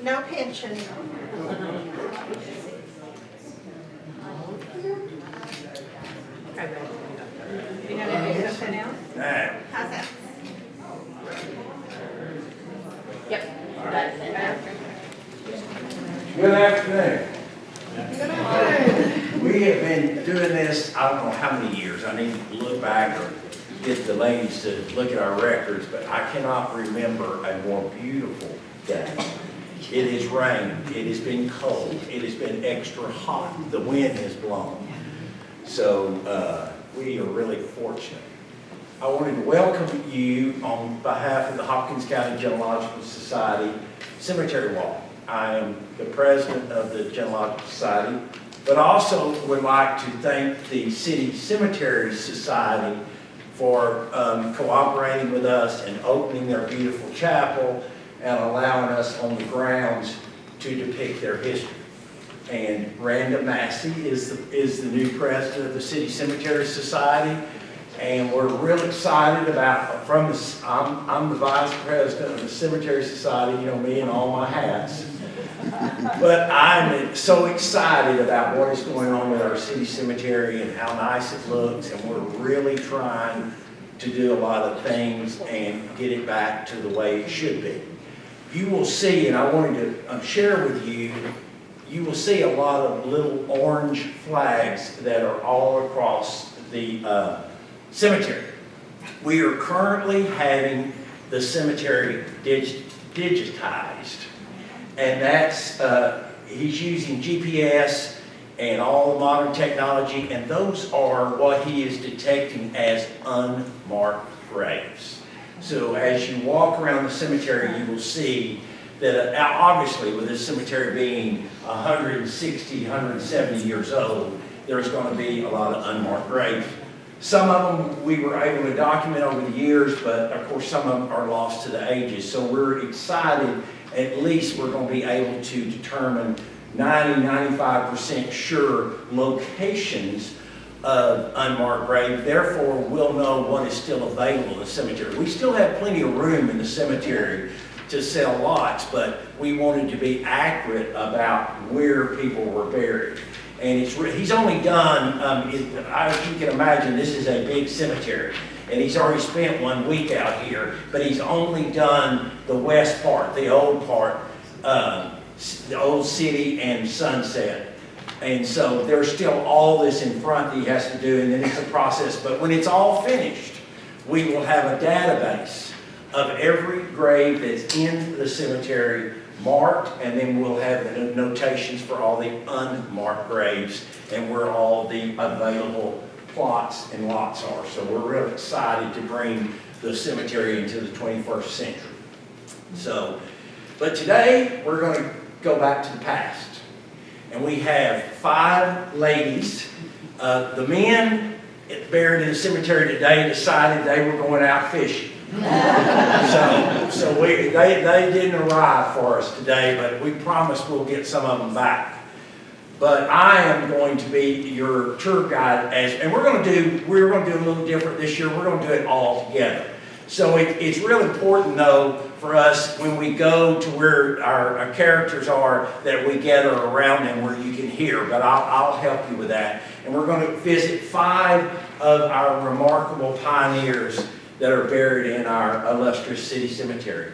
No pension. You know, maybe something else? How's that? Yep. That's it. Good afternoon. We have been doing this, I don't know how many years. I need to look back or get the ladies to look at our records, but I cannot remember a more beautiful day. It has rained, it has been cold, it has been extra hot, the wind has blown. So we are really fortunate. I wanted to welcome you on behalf of the Hopkins County Genealogical Society Cemetery Walk. I am the president of the Genealogical Society, but also would like to thank the City Cemetery Society for cooperating with us and opening their beautiful chapel and allowing us on the grounds to depict their history. And Randa Massey is the new president of the City Cemetery Society, and we're real excited about, I'm the vice president of the Cemetery Society, you know me and all my hats. But I'm so excited about what is going on with our city cemetery and how nice it looks, and we're really trying to do a lot of things and get it back to the way it should be. You will see, and I wanted to share with you, you will see a lot of little orange flags that are all across the cemetery. We are currently having the cemetery digitized. And that's, he's using GPS and all the modern technology, and those are what he is detecting as unmarked graves. So as you walk around the cemetery, you will see that obviously with this cemetery being 160, 170 years old, there's going to be a lot of unmarked graves. Some of them we were able to document over the years, but of course some of them are lost to the ages. So we're excited. At least we're going to be able to determine 90-95% sure locations of unmarked grave. Therefore, we'll know what is still available in the cemetery. We still have plenty of room in the cemetery to sell lots, but we wanted to be accurate about where people were buried. And he's only done, as you can imagine, this is a big cemetery. And he's already spent 1 week out here, but he's only done the west part, the old part, the old city and Sunset. And so there's still all this in front that he has to do, and then it's a process. But when it's all finished, we will have a database of every grave that's in the cemetery marked, and then we'll have the notations for all the unmarked graves and where all the available plots and lots are. So we're real excited to bring the cemetery into the 21st century. So, but today we're going to go back to the past. And we have 5 ladies. The men buried in the cemetery today decided they were going out fishing. So they didn't arrive for us today, but we promise we'll get some of them back. But I am going to be your tour guide, and we're going to do a little different this year. We're going to do it all together. So it's real important, though, for us when we go to where our characters are, that we gather around them where you can hear. But I'll help you with that. And we're going to visit 5 of our remarkable pioneers that are buried in our illustrious city cemetery.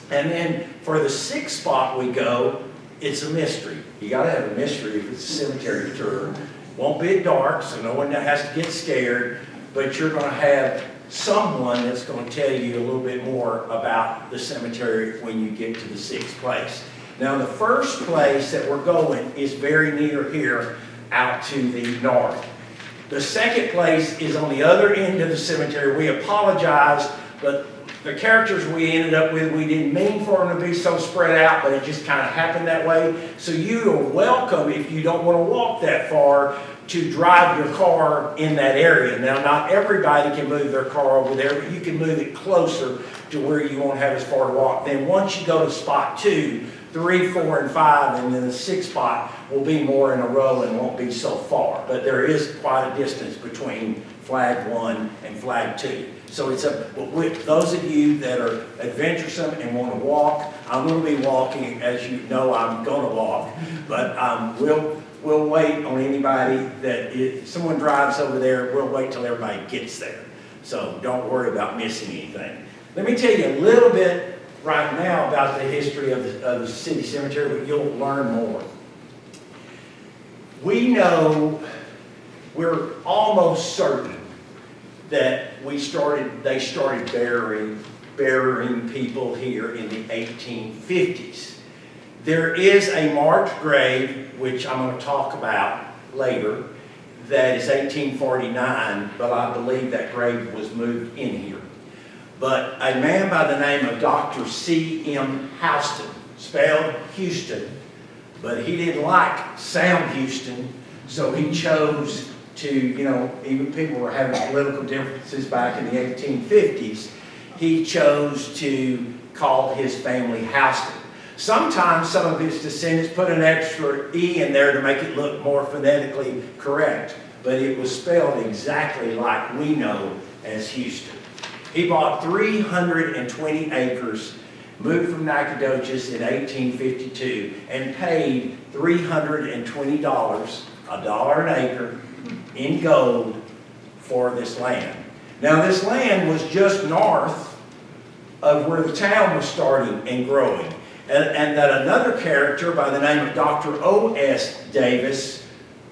And then for the 6th spot we go, it's a mystery. You got to have a mystery if it's a cemetery tour. Won't be dark, so no one has to get scared, but you're going to have someone that's going to tell you a little bit more about the cemetery when you get to the 6th place. Now, the first place that we're going is very near here, out to the north. The 2nd place is on the other end of the cemetery. We apologize, but the characters we ended up with, we didn't mean for them to be so spread out, but it just kind of happened that way. So you are welcome, if you don't want to walk that far, to drive your car in that area. Now, not everybody can move their car over there, but you can move it closer to where you won't have as far to walk. Then once you go to spot 2, 3, 4, and 5, and then the 6th spot will be more in a row and won't be so far. But there is quite a distance between flag 1 and flag 2. So it's with those of you that are adventuresome and want to walk, I'm going to be walking, as you know I'm going to walk, but we'll wait on anybody that, if someone drives over there, we'll wait till everybody gets there. So don't worry about missing anything. Let me tell you a little bit right now about the history of the city cemetery, but you'll learn more. We know, we're almost certain that they started burying people here in the 1850s. There is a marked grave, which I'm going to talk about later, that is 1849, but I believe that grave was moved in here. But a man by the name of Dr. C.M. Houston, spelled Houston, but he didn't like Sam Houston, so he chose to, even people were having political differences back in the 1850s, he chose to call his family Houston. Sometimes some of his descendants put an extra E in there to make it look more phonetically correct, but it was spelled exactly like we know as Houston. He bought 320 acres, moved from Nacogdoches in 1852, and paid $320, $1 an acre, in gold for this land. Now this land was just north of where the town was starting and growing. And that another character by the name of Dr. O.S. Davis,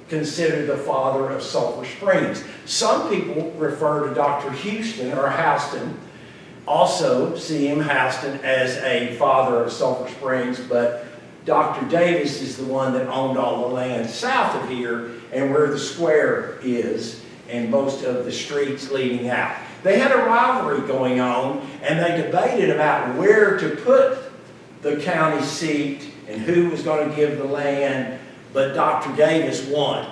considered the father of Sulphur Springs. Some people refer to Dr. Houston or Houston, also C.M. Houston, as a father of Sulphur Springs, but Dr. Davis is the one that owned all the land south of here and where the square is and most of the streets leading out. They had a rivalry going on, and they debated about where to put the county seat and who was going to give the land, but Dr. Davis won.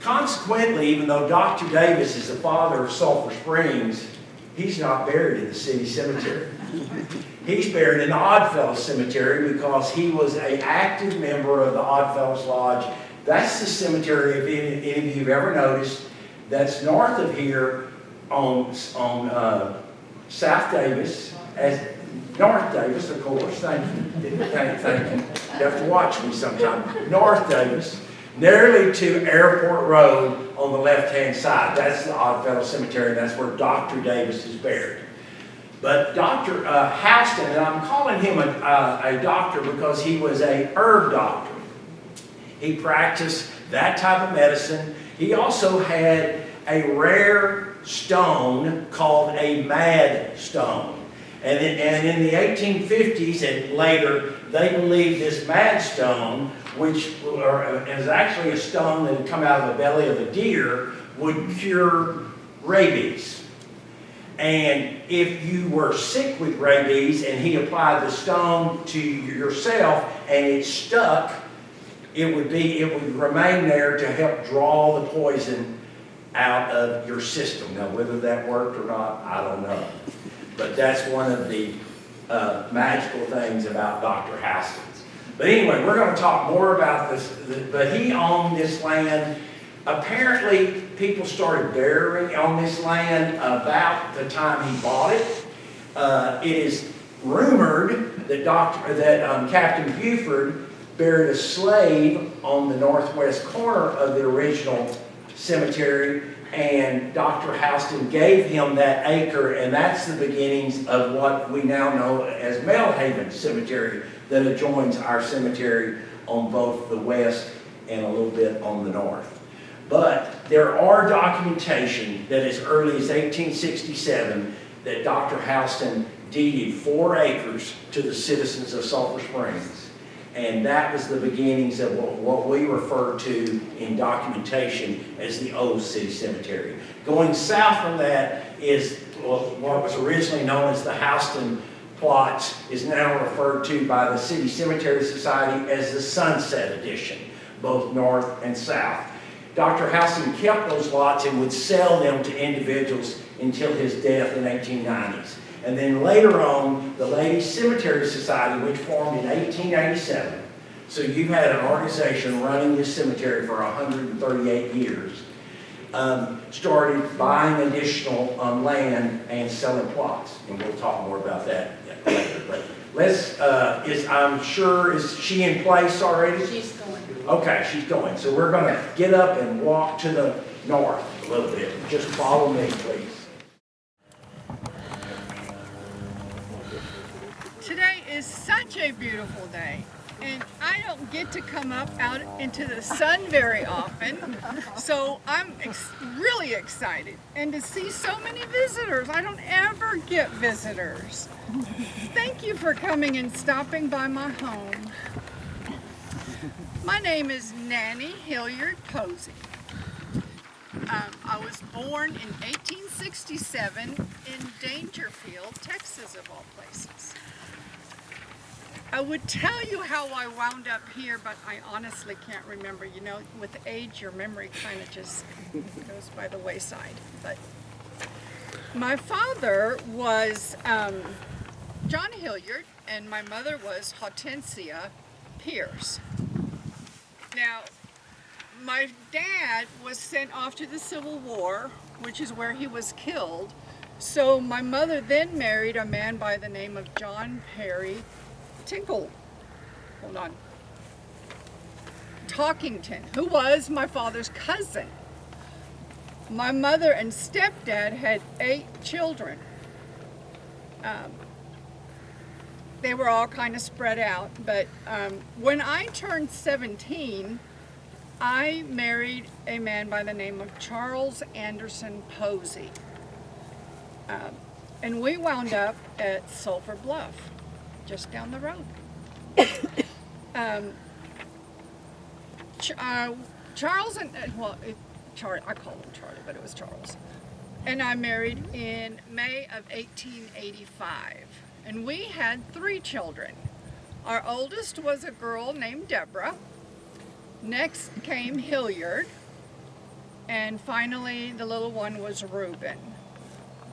Consequently, even though Dr. Davis is the father of Sulphur Springs, he's not buried in the city cemetery. He's buried in the Oddfellows Cemetery because he was an active member of the Oddfellows Lodge. That's the cemetery, if any of you have ever noticed, that's north of here on South Davis, as North Davis, of course, thank you. Thank you. You have to watch me sometime. North Davis, nearly to Airport Road on the left-hand side. That's the Oddfellows Cemetery, and that's where Dr. Davis is buried. But Dr. Houston, and I'm calling him a doctor because he was a herb doctor. He practiced that type of medicine. He also had a rare stone called a mad stone. And in the 1850s and later, they believed this mad stone, which is actually a stone that had come out of the belly of a deer, would cure rabies. And if you were sick with rabies and he applied the stone to yourself and it stuck, it would remain there to help draw the poison out of your system. Now, whether that worked or not, I don't know. But that's one of the magical things about Dr. Houston. But anyway, we're going to talk more about this. But he owned this land. Apparently, people started burying on this land about the time he bought it. It is rumored that Captain Buford buried a slave on the northwest corner of the original cemetery, and Dr. Houston gave him that acre, and that's the beginnings of what we now know as Melhaven Cemetery that adjoins our cemetery on both the west and a little bit on the north. But there are documentation that as early as 1867 that Dr. Houston deeded 4 acres to the citizens of Sulphur Springs. And that was the beginnings of what we refer to in documentation as the Old City Cemetery. Going south from that is what was originally known as the Houston plots, is now referred to by the City Cemetery Society as the Sunset Edition, both north and south. Dr. Houston kept those lots and would sell them to individuals until his death in the 1890s. And then later on, the Ladies Cemetery Society, which formed in 1887. So you've had an organization running this cemetery for 138 years. Started buying additional land and selling plots. And we'll talk more about that later. But let's, I'm sure, is she in place already? She's going. Okay, she's going. So we're going to get up and walk to the north a little bit. Just follow me, please. Today is such a beautiful day, and I don't get to come up out into the sun very often, so I'm really excited. And to see so many visitors, I don't ever get visitors. Thank you for coming and stopping by my home. My name is Nanny Hilliard Posey. I was born in 1867 in Dangerfield, Texas, of all places. I would tell you how I wound up here, but I honestly can't remember. You know, with age, your memory kind of just goes by the wayside. But my father was John Hilliard, and my mother was Hortensia Pierce. Now, my dad was sent off to the Civil War, which is where he was killed. So my mother then married a man by the name of John Perry Talkington, who was my father's cousin. My mother and stepdad had 8 children. They were all kind of spread out, but when I turned 17, I married a man by the name of Charles Anderson Posey. And we wound up at Sulphur Bluff, just down the road. Charles and, I call him Charlie, but it was Charles. And I married in May of 1885. And we had 3 children. Our oldest was a girl named Deborah. Next came Hilliard. And finally, the little one was Reuben.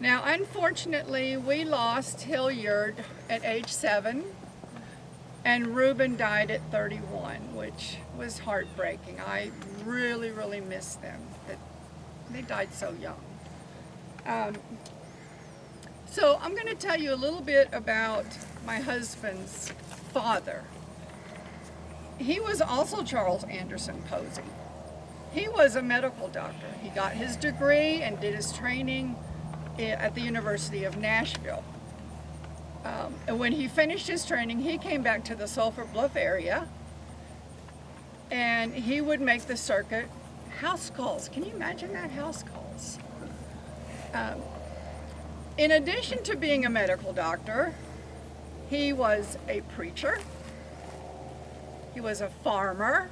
Now, unfortunately, we lost Hilliard at age 7, and Reuben died at 31, which was heartbreaking. I really, really miss them. They died so young. So I'm going to tell you a little bit about my husband's father. He was also Charles Anderson Posey. He was a medical doctor. He got his degree and did his training at the University of Nashville. And when he finished his training, he came back to the Sulphur Bluff area, and he would make the circuit house calls. Can you imagine that, house calls? In addition to being a medical doctor, he was a preacher, he was a farmer,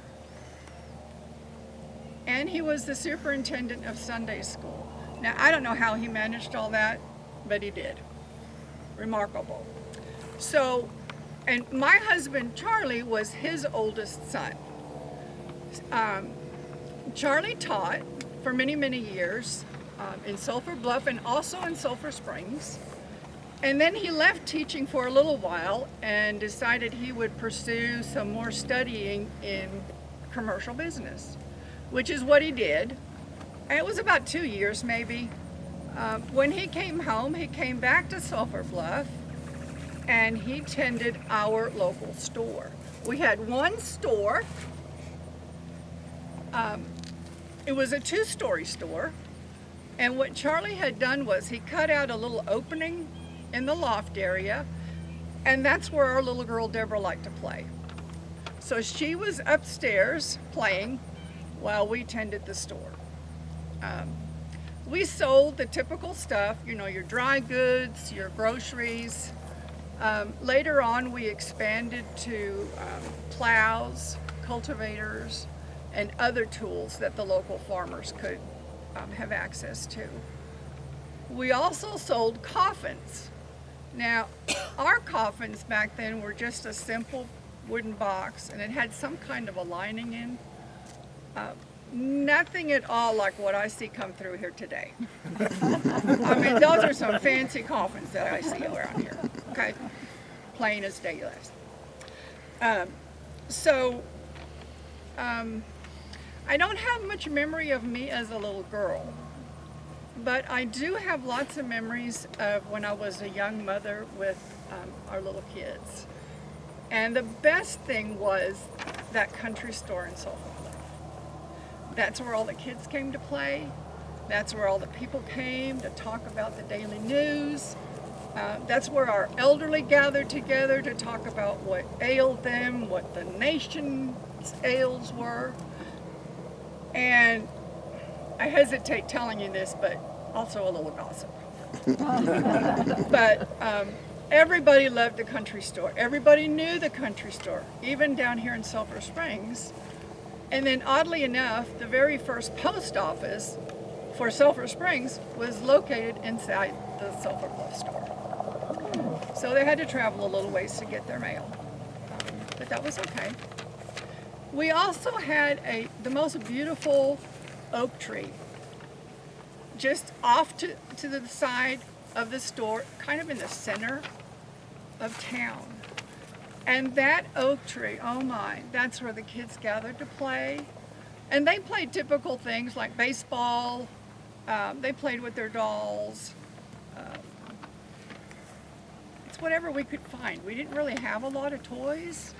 and he was the superintendent of Sunday school. Now, I don't know how he managed all that, but he did. Remarkable. So, and my husband, Charlie, was his oldest son. Charlie taught for many, many years in Sulphur Bluff and also in Sulphur Springs. And then he left teaching for a little while and decided he would pursue some more studying in commercial business, which is what he did. And it was about 2 years maybe. When he came home, he came back to Sulphur Bluff and he tended our local store. We had one store. It was a 2-story store. And what Charlie had done was he cut out a little opening in the loft area, and that's where our little girl Deborah liked to play. So she was upstairs playing while we tended the store. We sold the typical stuff, you know, your dry goods, your groceries. Later on, we expanded to plows, cultivators, and other tools that the local farmers could have access to. We also sold coffins. Now, our coffins back then were just a simple wooden box, and it had some kind of a lining in. nothing at all like what I see come through here today. I mean, those are some fancy coffins that I see around here, okay? Plain as daylight. I don't have much memory of me as a little girl, but I do have lots of memories of when I was a young mother with our little kids. And the best thing was that country store in Sulphur Springs. That's where all the kids came to play. That's where all the people came to talk about the daily news. That's where our elderly gathered together to talk about what ailed them, what the nation's ails were. And I hesitate telling you this, but also a little gossip. But everybody loved the country store. Everybody knew the country store, even down here in Sulphur Springs. And then oddly enough, the very first post office for Sulphur Springs was located inside the Sulphur Bluff store. So they had to travel a little ways to get their mail. But that was okay. We also had the most beautiful oak tree just off to the side of the store, kind of in the center of town. And that oak tree, oh my, that's where the kids gathered to play. And they played typical things like baseball. They played with their dolls. It's whatever we could find. We didn't really have a lot of toys.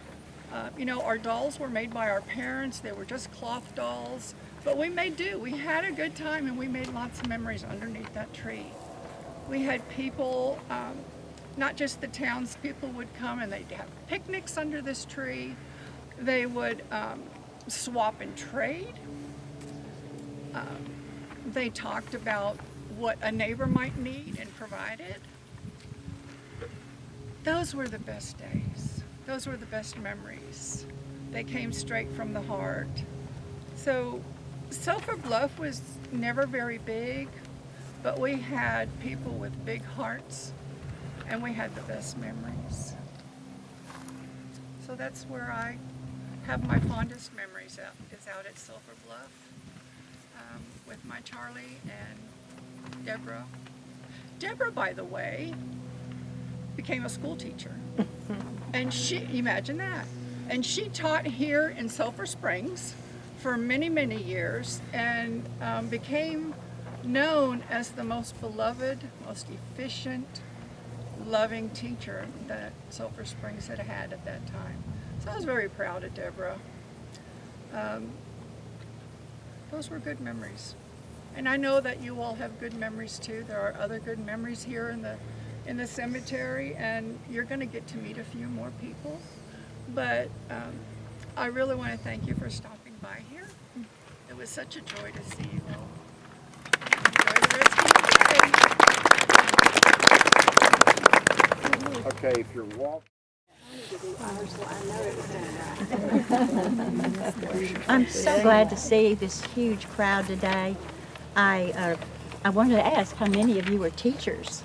You know, our dolls were made by our parents. They were just cloth dolls. But we made do. We had a good time, and we made lots of memories underneath that tree. We had people, not just the townspeople would come, and they'd have picnics under this tree. They would swap and trade. They talked about what a neighbor might need and provided. Those were the best days. Those were the best memories. They came straight from the heart. So Sulphur Bluff was never very big, but we had people with big hearts, and we had the best memories. So that's where I have my fondest memories is out at Sulphur Bluff with my Charlie and Deborah. Deborah, by the way, became a school teacher. And imagine that. And she taught here in Sulphur Springs for many, many years and became known as the most beloved, most efficient, loving teacher that Sulphur Springs had had at that time. So I was very proud of Deborah. Those were good memories. And I know that you all have good memories too. There are other good memories here in the cemetery, and you're going to get to meet a few more people. But I really want to thank you for stopping by here. It was such a joy to see you all. Enjoy the rest of your day. Okay, if you're walking. I'm so glad to see this huge crowd today. I wanted to ask how many of you are teachers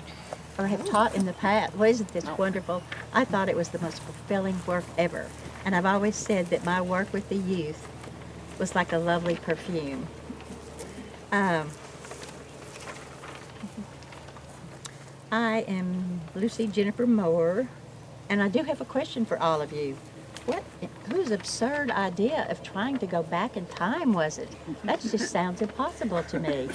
or have taught in the past. Well, isn't this wonderful? I thought it was the most fulfilling work ever. And I've always said that my work with the youth was like a lovely perfume. I am Lucy Jennifer Moore, and I do have a question for all of you. Whose absurd idea of trying to go back in time was it? That just sounds impossible to me.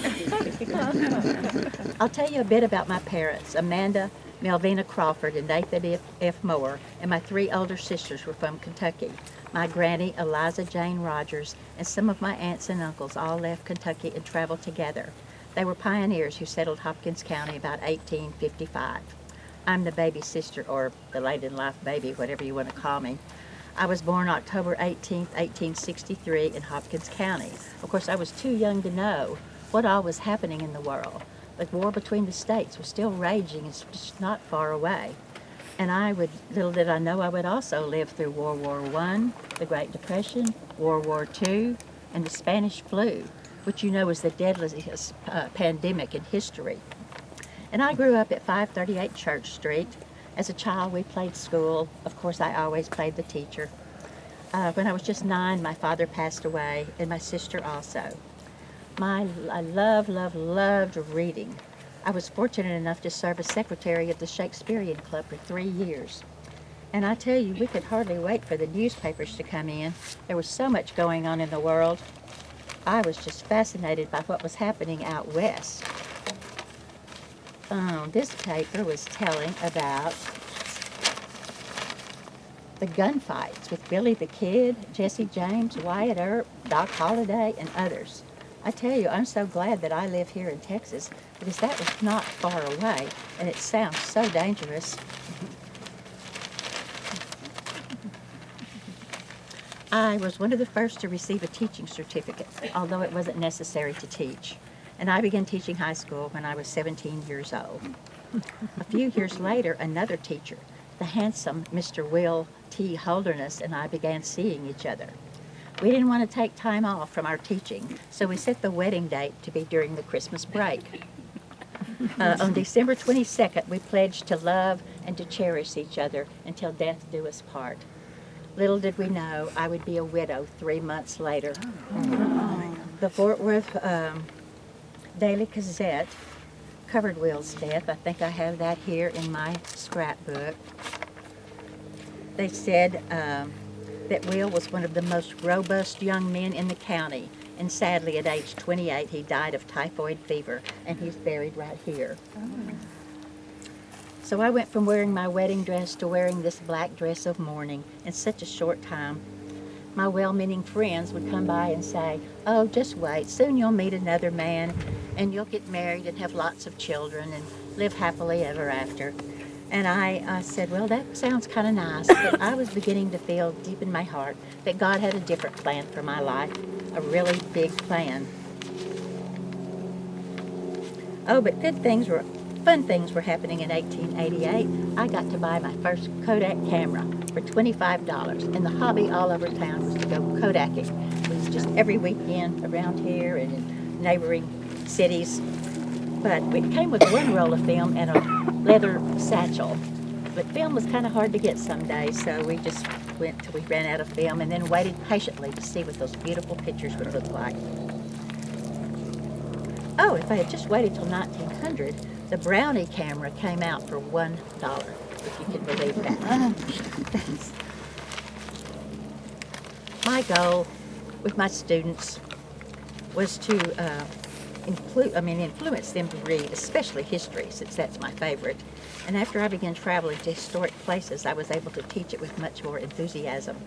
I'll tell you a bit about my parents. Amanda Melvina Crawford and Nathan F. Moore, and my three older sisters were from Kentucky. My granny, Eliza Jane Rogers, and some of my aunts and uncles all left Kentucky and traveled together. They were pioneers who settled Hopkins County about 1855. I'm the baby sister, or the late-in-life baby, whatever you want to call me. I was born October 18, 1863 in Hopkins County. Of course, I was too young to know what all was happening in the world. The war between the states was still raging. It's just not far away. And little did I know, I would also live through World War I, the Great Depression, World War II, and the Spanish flu, which you know was the deadliest pandemic in history. And I grew up at 538 Church Street. As a child, we played school. Of course, I always played the teacher. When I was just 9, my father passed away, and my sister also. I loved reading. I was fortunate enough to serve as secretary of the Shakespearean Club for 3 years. And I tell you, we could hardly wait for the newspapers to come in. There was so much going on in the world. I was just fascinated by what was happening out west. This paper was telling about the gunfights with Billy the Kid, Jesse James, Wyatt Earp, Doc Holliday, and others. I tell you, I'm so glad that I live here in Texas because that was not far away, and it sounds so dangerous. I was one of the first to receive a teaching certificate, although it wasn't necessary to teach. And I began teaching high school when I was 17 years old. A few years later, another teacher, the handsome Mr. Will T. Holderness, and I began seeing each other. We didn't want to take time off from our teaching, so we set the wedding date to be during the Christmas break. On December 22nd, we pledged to love and to cherish each other until death do us part. Little did we know I would be a widow 3 months later. The Fort Worth Daily Gazette covered Will's death. I think I have that here in my scrapbook. They said that Will was one of the most robust young men in the county, and sadly at age 28 he died of typhoid fever, and he's buried right here. So I went from wearing my wedding dress to wearing this black dress of mourning in such a short time. My well-meaning friends would come by and say, "Oh, just wait, soon you'll meet another man and you'll get married and have lots of children and live happily ever after." And I said, well, that sounds kind of nice, but I was beginning to feel deep in my heart that God had a different plan for my life, a really big plan. Oh, but fun things were happening in 1888. I got to buy my first Kodak camera for $25, and the hobby all over town was to go Kodaking. It was just every weekend around here and in neighboring cities. But it came with one roll of film and a leather satchel. But film was kind of hard to get some days, so we just went till we ran out of film and then waited patiently to see what those beautiful pictures would look like. Oh, if I had just waited till 1900, the Brownie camera came out for $1, if you can believe that. My goal with my students was to influence them to read, especially history, since that's my favorite. And after I began traveling to historic places, I was able to teach it with much more enthusiasm.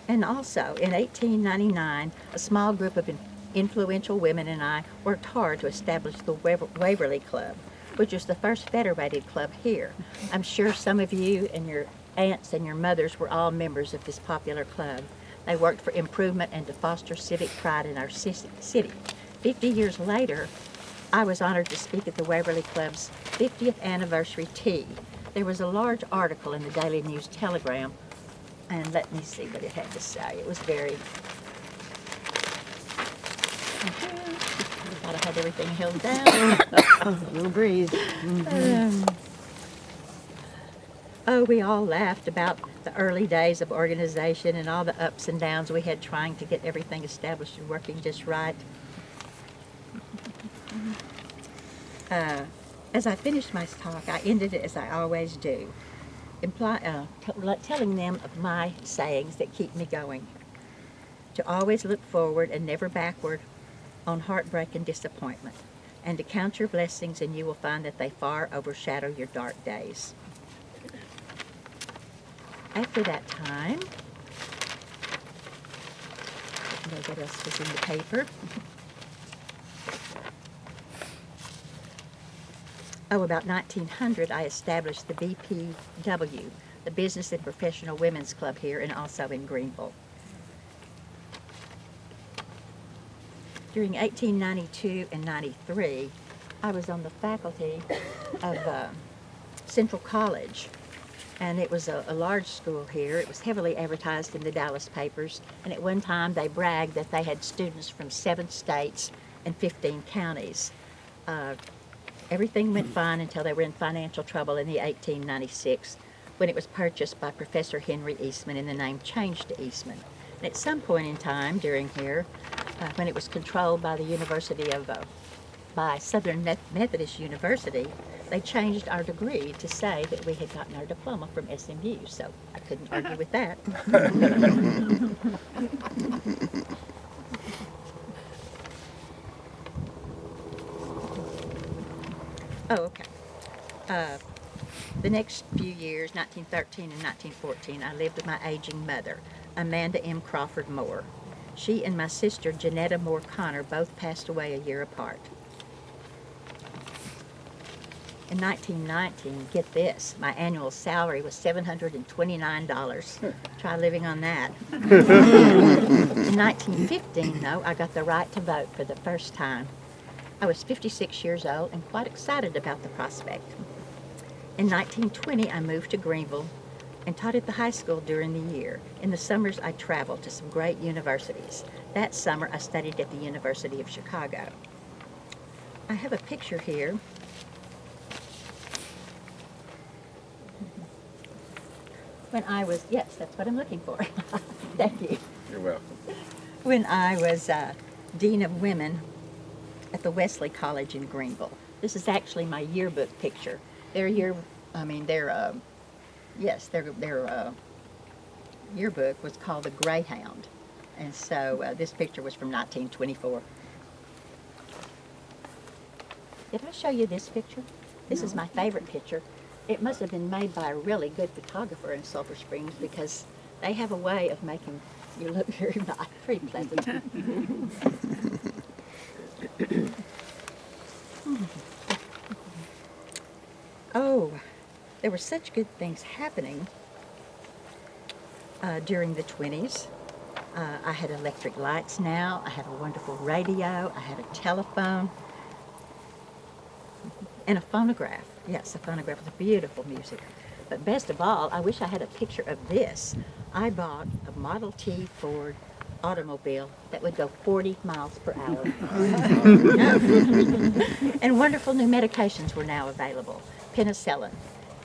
And also, in 1899, a small group of influential women and I worked hard to establish the Waverly Club, which is the first federated club here. I'm sure some of you and your aunts and your mothers were all members of this popular club. They worked for improvement and to foster civic pride in our city. 50 years later, I was honored to speak at the Waverly Club's 50th anniversary tea. There was a large article in the Daily News Telegram, and let me see what it had to say. It was very... I thought I had everything held down. A little breeze. Oh, we all laughed about the early days of organization and all the ups and downs we had trying to get everything established and working just right. As I finished my talk, I ended it as I always do, telling them of my sayings that keep me going. To always look forward and never backward on heartbreak and disappointment, and to count your blessings and you will find that they far overshadow your dark days. After that time, I don't know what else was in the paper. Oh, about 1900, I established the BPW, the Business and Professional Women's Club here and also in Greenville. During 1892 and 93, I was on the faculty of Central College, and it was a large school here. It was heavily advertised in the Dallas papers, and at one time they bragged that they had students from 7 states and 15 counties. Everything went fine until they were in financial trouble in the 1896 when it was purchased by Professor Henry Eastman and the name changed to Eastman. And at some point in time during here, when it was controlled by the University of, by Southern Methodist University, they changed our degree to say that we had gotten our diploma from SMU, so I couldn't argue with that. Oh, okay. The next few years, 1913 and 1914, I lived with my aging mother, Amanda M. Crawford Moore. She and my sister, Janetta Moore Connor, both passed away a year apart. In 1919, get this, my annual salary was $729. Try living on that. In 1915, though, I got the right to vote for the first time. I was 56 years old and quite excited about the prospect. In 1920, I moved to Greenville and taught at the high school during the year. In the summers, I traveled to some great universities. That summer, I studied at the University of Chicago. I have a picture here. When I was, yes, that's what I'm looking for. Thank you. You're welcome. When I was Dean of Women at the Wesley College in Greenville. This is actually my yearbook picture. Their yearbook was called the Greyhound. And so this picture was from 1924. Did I show you this picture? This is my favorite picture. It must have been made by a really good photographer in Sulphur Springs because they have a way of making you look very nice, pretty pleasant. Oh, there were such good things happening during the 20s. I had electric lights now, I had a wonderful radio, I had a telephone, and a phonograph. Yes, a phonograph with beautiful music. But best of all, I wish I had a picture of this. I bought a Model T Ford automobile that would go 40 miles per hour. And wonderful new medications were now available. Penicillin.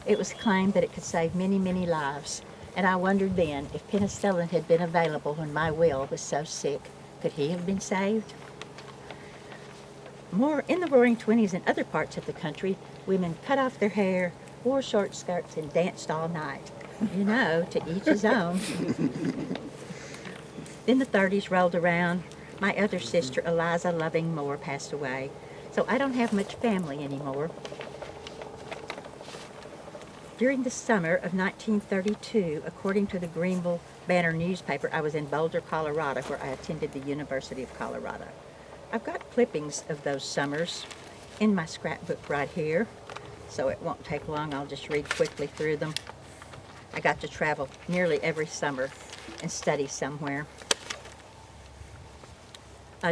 It was claimed that it could save many, many lives. And I wondered then, if penicillin had been available when my Will was so sick, could he have been saved? More in the Roaring '20s and other parts of the country, women cut off their hair, wore short skirts, and danced all night. You know, to each his own. Then the 30s rolled around. My other sister, Eliza Loving Moore, passed away. So I don't have much family anymore. During the summer of 1932, according to the Greenville Banner newspaper, I was in Boulder, Colorado, where I attended the University of Colorado. I've got clippings of those summers in my scrapbook right here, so it won't take long. I'll just read quickly through them. I got to travel nearly every summer and study somewhere.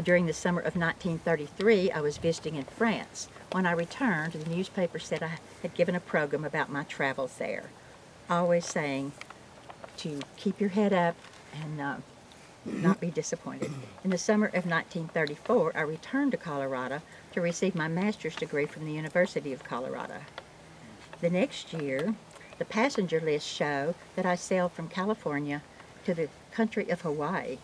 During the summer of 1933, I was visiting in France. When I returned, the newspaper said I had given a program about my travels there, always saying to keep your head up and not be disappointed. In the summer of 1934, I returned to Colorado to receive my master's degree from the University of Colorado. The next year, the passenger lists show that I sailed from California to the country of Hawaii,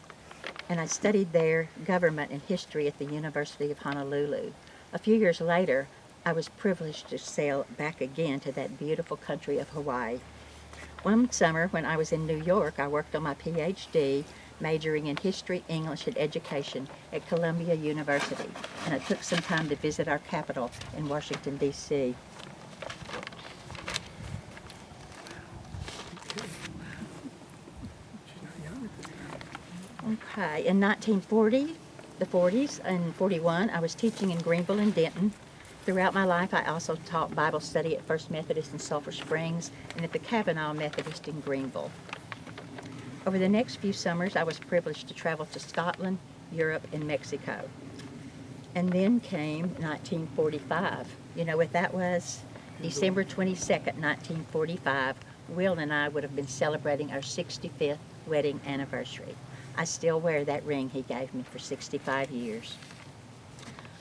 and I studied there government and history at the University of Honolulu. A few years later, I was privileged to sail back again to that beautiful country of Hawaii. One summer when I was in New York, I worked on my PhD, majoring in history, English, and education at Columbia University, and I took some time to visit our capital in Washington, D.C. Okay, in 1940, the 40s, and 41, I was teaching in Greenville and Denton. Throughout my life, I also taught Bible study at First Methodist in Sulphur Springs and at the Kavanaugh Methodist in Greenville. Over the next few summers, I was privileged to travel to Scotland, Europe, and Mexico. And then came 1945. You know what that was? December 22nd, 1945, Will and I would have been celebrating our 65th wedding anniversary. I still wear that ring he gave me for 65 years.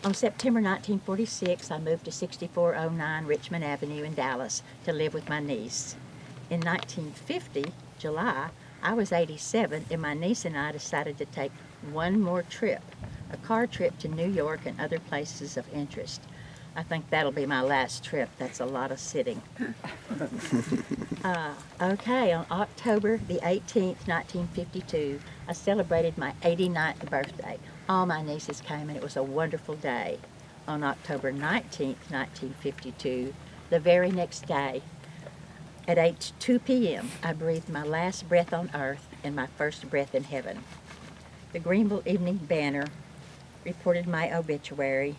On September 1946, I moved to 6409 Richmond Avenue in Dallas to live with my niece. In 1950, July, I was 87, and my niece and I decided to take one more trip, a car trip to New York and other places of interest. I think that'll be my last trip. That's a lot of sitting. Okay, on October the 18th, 1952, I celebrated my 89th birthday. All my nieces came, and it was a wonderful day. On October 19th, 1952, the very next day, at 2 p.m., I breathed my last breath on earth and my first breath in heaven. The Greenville Evening Banner reported my obituary,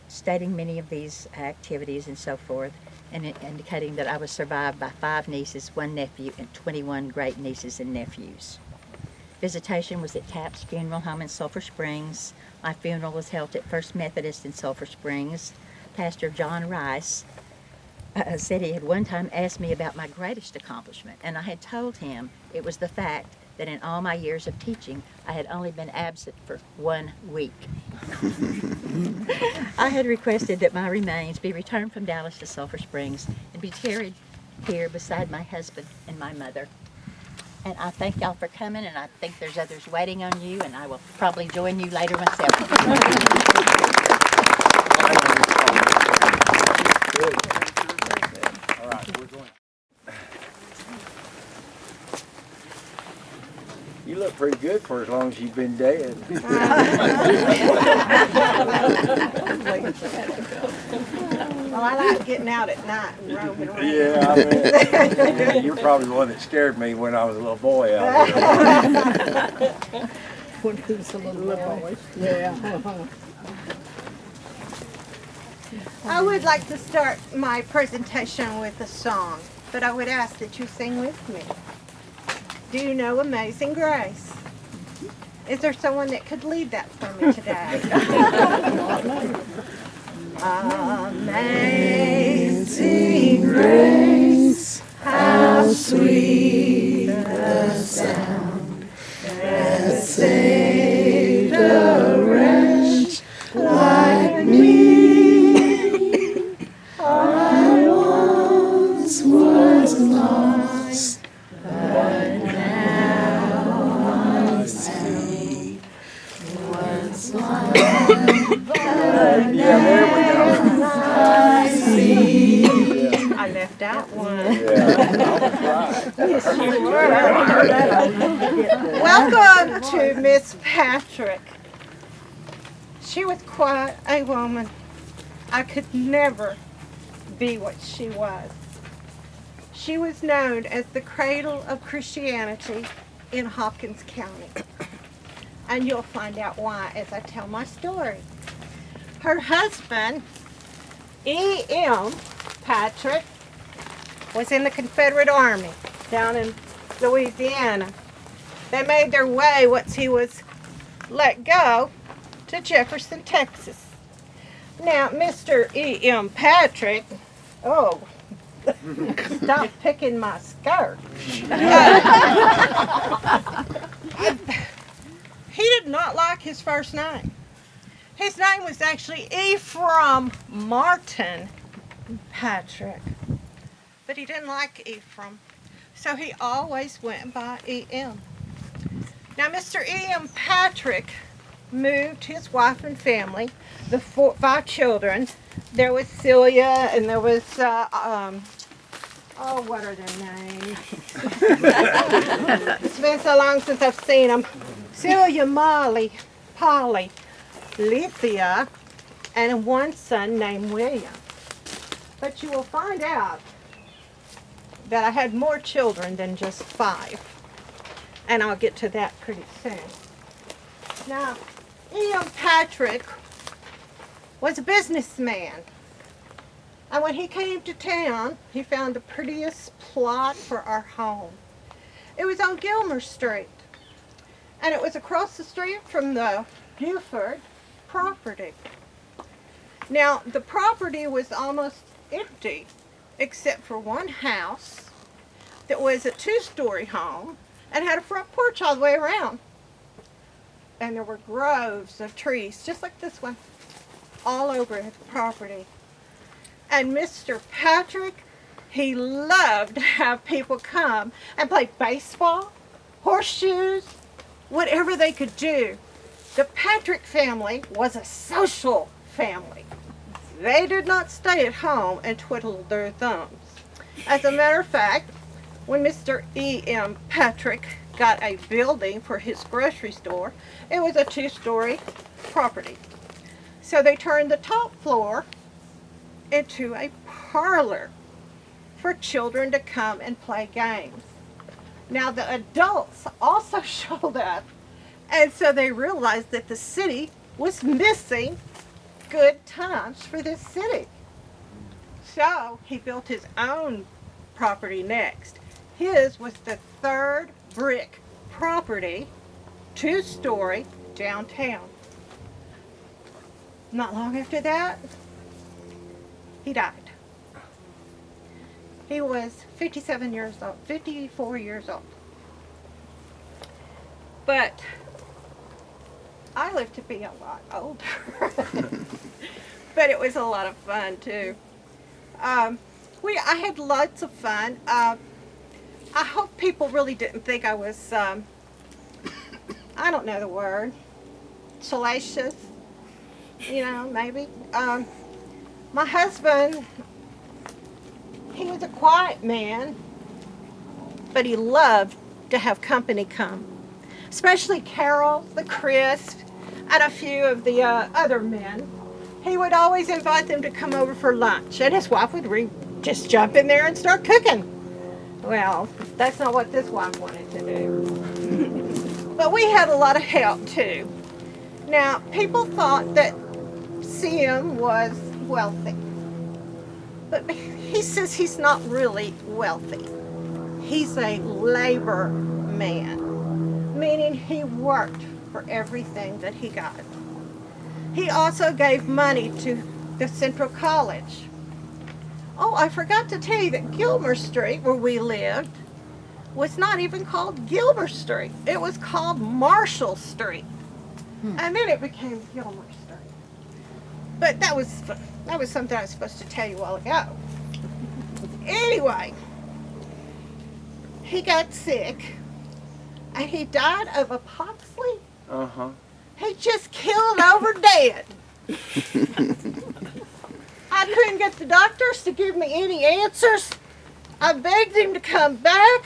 stating many of these activities and so forth, and indicating that I was survived by 5 nieces, 1 nephew, and 21 great nieces and nephews. Visitation was at Tapp's Funeral Home in Sulphur Springs. My funeral was held at First Methodist in Sulphur Springs. Pastor John Rice said he had one time asked me about my greatest accomplishment, and I had told him it was the fact that in all my years of teaching, I had only been absent for 1 week. I had requested that my remains be returned from Dallas to Sulphur Springs and be carried here beside my husband and my mother. And I thank y'all for coming, and I think there's others waiting on you, and I will probably join you later myself. All right, we're going. You look pretty good for as long as you've been dead. Well, I like getting out at night and roaming around. Yeah, I mean, you're probably the one that scared me when I was a little boy out there. When he was a little boy. Yeah. I would like to start my presentation with a song, but I would ask that you sing with me. Do you know Amazing Grace? Is there someone that could lead that for me today? Amazing Grace, how sweet the sound that saved a wretch like me. I once was lost, but now I see. Once blind, but now I see. I left out one. Welcome to Miss Patrick. She was quite a woman. I could never be what she was. She was known as the cradle of Christianity in Hopkins County. And you'll find out why as I tell my story. Her husband, E.M. Patrick, was in the Confederate Army down in Louisiana. They made their way once he was let go to Jefferson, Texas. Now, Mr. E.M. Patrick, stop picking my skirt. He did not like his first name. His name was actually Ephraim Martin Patrick. But he didn't like Ephraim, so he always went by E.M. Now, Mr. E.M. Patrick moved his wife and family, the 5 children. There was Celia, and there was, what are their names? It's been so long since I've seen them. Celia, Molly, Polly, Lithia, and one son named William. But you will find out that I had more children than just 5. And I'll get to that pretty soon. Now, E.M. Patrick was a businessman. And when he came to town, he found the prettiest plot for our home. It was on Gilmer Street. And it was across the street from the Buford property. Now, the property was almost empty, except for one house that was a 2-story home and had a front porch all the way around. And there were groves of trees, just like this one, all over the property. And Mr. Patrick He loved to have people come and play baseball, horseshoes, whatever they could do. The Patrick family was a social family. They did not stay at home and twiddle their thumbs. As a matter of fact, when Mr. E.M. Patrick got a building for his grocery store, it was a 2-story property. So they turned the top floor into a parlor for children to come and play games. Now the adults also showed up, and so they realized that the city was missing good times for this city. So he built his own property next. His was the 3rd brick property, 2-story, downtown. Not long after that, he died. He was 54 years old. But I lived to be a lot older. But it was a lot of fun too. I had lots of fun. I hope people really didn't think I was, I don't know the word, salacious, you know, maybe. My husband, he was a quiet man, but he loved to have company come, especially Carol, the Chris, and a few of the other men. He would always invite them to come over for lunch, and his wife would just jump in there and start cooking. Well, that's not what this wife wanted to do. But we had a lot of help too. Now, people thought that CM was wealthy, but he says he's not really wealthy. He's a labor man, meaning he worked for everything that he got. He also gave money to the Central College. Oh, I forgot to tell you that Gilmer Street, where we lived, was not even called Gilmer Street. It was called Marshall Street. And then it became Gilmer Street. But that was something I was supposed to tell you a while ago. Anyway, he got sick, and he died of apoplexy. Uh-huh. He just killed over dead. I couldn't get the doctors to give me any answers. I begged him to come back,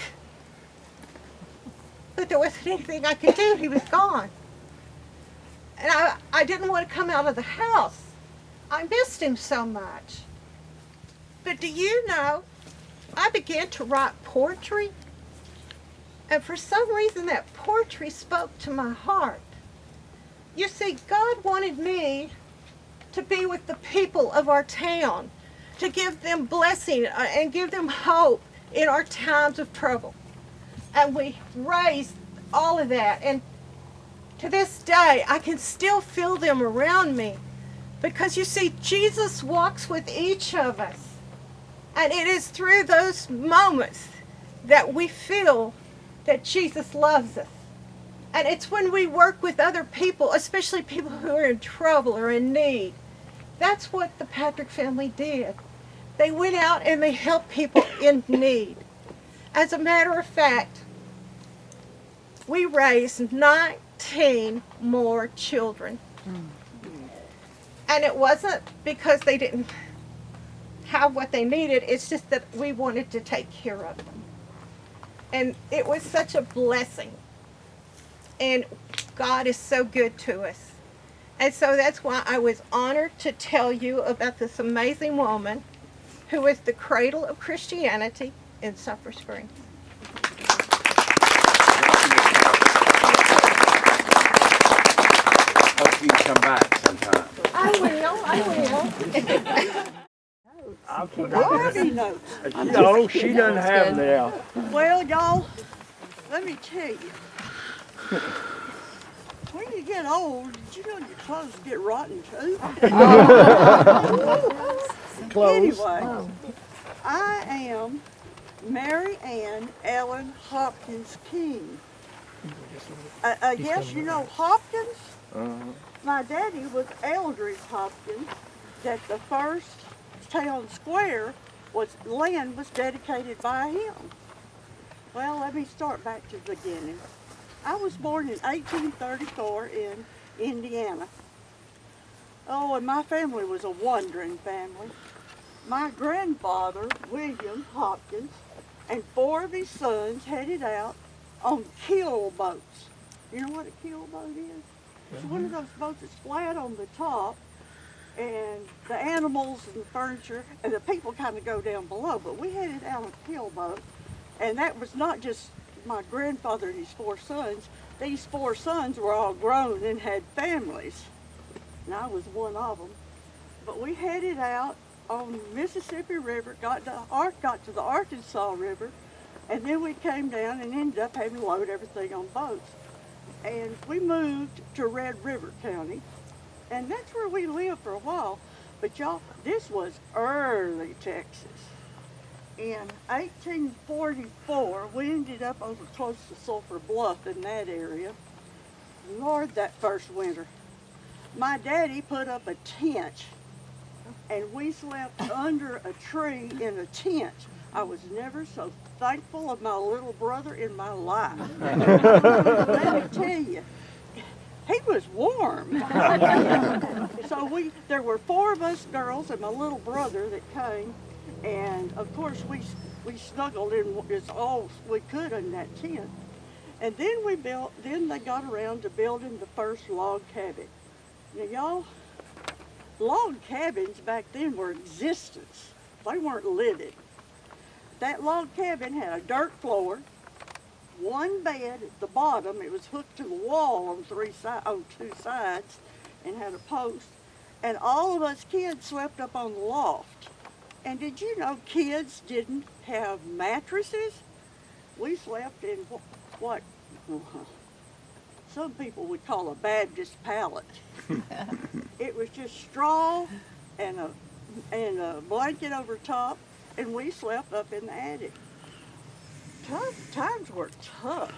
but there wasn't anything I could do. He was gone. And I didn't want to come out of the house. I missed him so much. But do you know, I began to write poetry, and for some reason that poetry spoke to my heart. You see, God wanted me to be with the people of our town, to give them blessing and give them hope in our times of trouble. And we raised all of that. And to this day, I can still feel them around me. Because you see, Jesus walks with each of us. And it is through those moments that we feel that Jesus loves us. And it's when we work with other people, especially people who are in trouble or in need. That's what the Patrick family did. They went out and they helped people in need. As a matter of fact, we raised 19 more children. And it wasn't because they didn't have what they needed, it's just that we wanted to take care of them. And it was such a blessing. And God is so good to us. And so that's why I was honored to tell you about this amazing woman who is the cradle of Christianity in Sulphur Springs. Hope you can come back sometime. I will. No, she doesn't have it now. Well, y'all, let me tell you. When you get old, did you know your clothes get rotten too? Anyway, I am Mary Ann Ellen Hopkins King. Yes, you know Hopkins? My daddy was Eldridge Hopkins, that the first town square land was dedicated by him. Well, let me start back to the beginning. I was born in 1834 in Indiana. Oh, and my family was a wandering family. My grandfather, William Hopkins, and 4 of his sons headed out on keel boats. You know what a keel boat is? It's one of those boats that's flat on the top, and the animals and the furniture and the people kind of go down below. But we headed out on a keel boat, and that was not just my grandfather and his 4 sons. These 4 sons were all grown and had families, and I was one of them. But we headed out on the Mississippi River, got to the Arkansas River, and then we came down and ended up having to load everything on boats. And we moved to Red River County, and that's where we lived for a while. But y'all, this was early Texas. In 1844, we ended up over close to Sulphur Bluff in that area. Lord, that first winter. My daddy put up a tent, and we slept under a tree in a tent. I was never so thankful of my little brother in my life. Let me tell you, he was warm. So there were 4 of us girls and my little brother that came, and of course we snuggled in as all we could in that tent. And then they got around to building the first log cabin. Now y'all, log cabins back then were existence. They weren't living. That log cabin had a dirt floor, 1 bed at the bottom. It was hooked to the wall on 2 sides and had a post. And all of us kids slept up on the loft. And did you know kids didn't have mattresses? We slept in what some people would call a Baptist pallet. It was just straw and a blanket over top, and we slept up in the attic. Times were tough.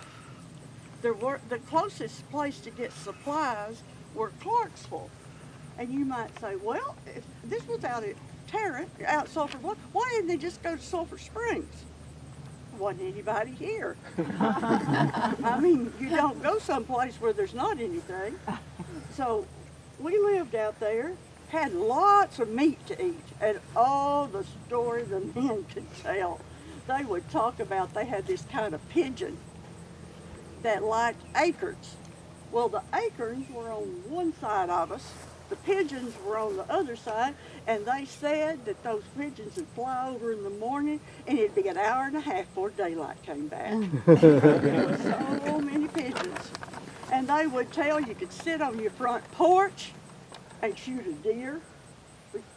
The closest place to get supplies were Clarksville. And you might say, well, if this was out at Tarrant, out Sulphur Bluff, why didn't they just go to Sulphur Springs? Wasn't anybody here. I mean, you don't go someplace where there's not anything. So we lived out there, had lots of meat to eat, and all the story the men could tell. They would talk about they had this kind of pigeon that liked acorns. Well, the acorns were on one side of us, the pigeons were on the other side, and they said that those pigeons would fly over in the morning, and it'd be an hour and a half before daylight came back. There were so many pigeons. And they would tell you could sit on your front porch and shoot a deer.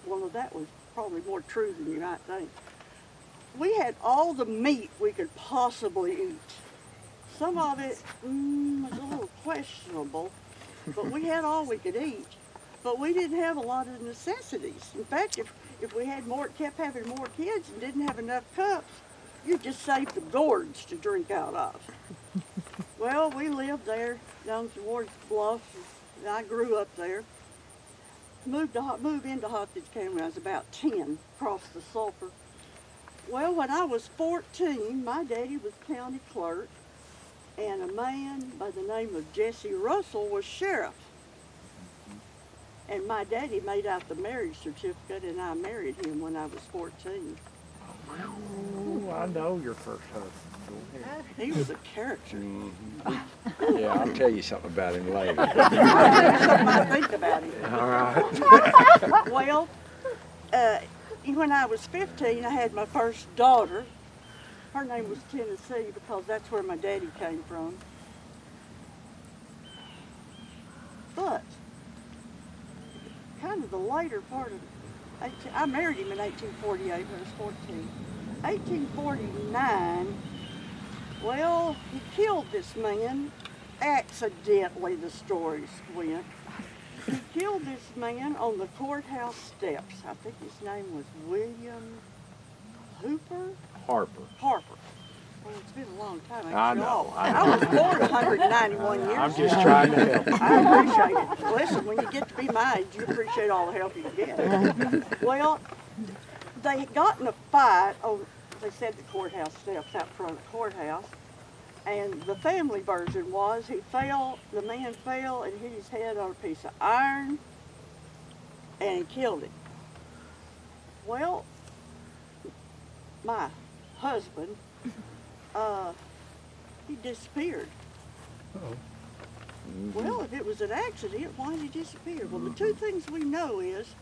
Well, that was probably more true than you might think. We had all the meat we could possibly eat. Some of it was a little questionable, but we had all we could eat. But we didn't have a lot of necessities. In fact, if we had kept having more kids and didn't have enough cups, you just saved the gourds to drink out of. Well, we lived there down towards the bluff, and I grew up there. Moved into Hopkins County when I was about 10, across the Sulphur. Well, when I was 14, my daddy was county clerk, and a man by the name of Jesse Russell was sheriff. And my daddy made out the marriage certificate, and I married him when I was 14. Oh, I know your first husband. Go ahead. He was a character. Yeah, I'll tell you something about him later. Something I think about him. All right. Well, when I was 15, I had my first daughter. Her name was Tennessee because that's where my daddy came from. But kind of the later part of I married him in 1848 when I was 14. 1849, well, he killed this man accidentally, the stories went. He killed this man on the courthouse steps. I think his name was William Harper. Harper. Well, it's been a long time. I know. I was born 191 years I'm ago. just trying to help. I appreciate it. Listen, when you get to be my age, you appreciate all the help you get. Well, they got in a fight on, they said the courthouse steps out front of the courthouse. And the family version was the man fell and hit his head on a piece of iron and he killed him. Well, my husband, he disappeared. Well, if it was an accident, why did he disappear? Well, the two things we know is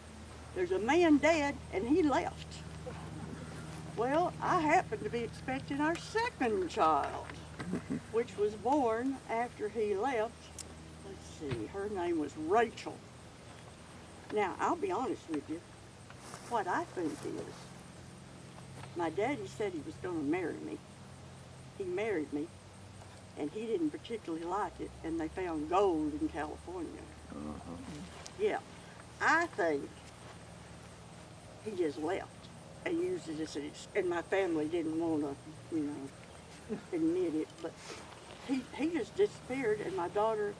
there's a man dead and he left. Well, I happened to be expecting our second child, which was born after he left. Let's see, her name was Rachel. Now, I'll be honest with you. What I think is, my daddy said he was going to marry me. He married me, and he didn't particularly like it, and they found gold in California. Yeah, I think he just left and used it as and my family didn't want to, admit it, but he just disappeared, and my daughter,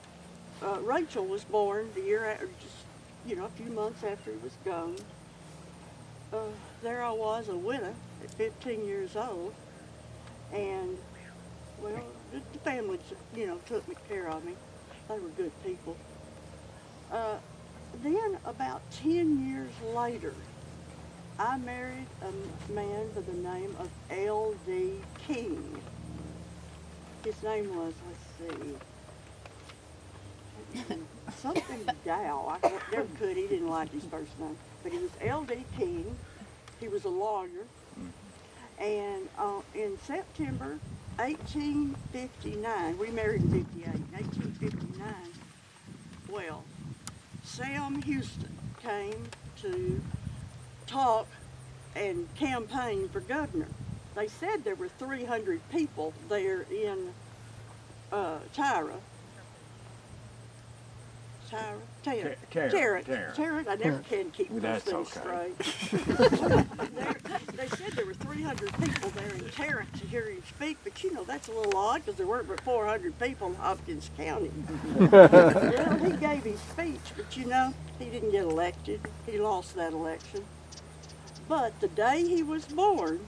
Rachel, was born the year after, just, a few months after he was gone. There I was, a widow at 15 years old, and, well, the family, took care of me. They were good people. Then, about 10 years later, I married a man by the name of L.D. King. His name was, let's see, something Dow. I never could, he didn't like his first name. But he was L.D. King. He was a lawyer. And in September 1859, we married in 58, 1859, well, Sam Houston came to talk and campaign for governor. They said there were 300 people there in Tarrant. I never can keep those things straight. They said there were 300 people there in Tarrant to hear him speak, but that's a little odd because there weren't but 400 people in Hopkins County. Well, he gave his speech, but he didn't get elected. He lost that election. But the day he was born,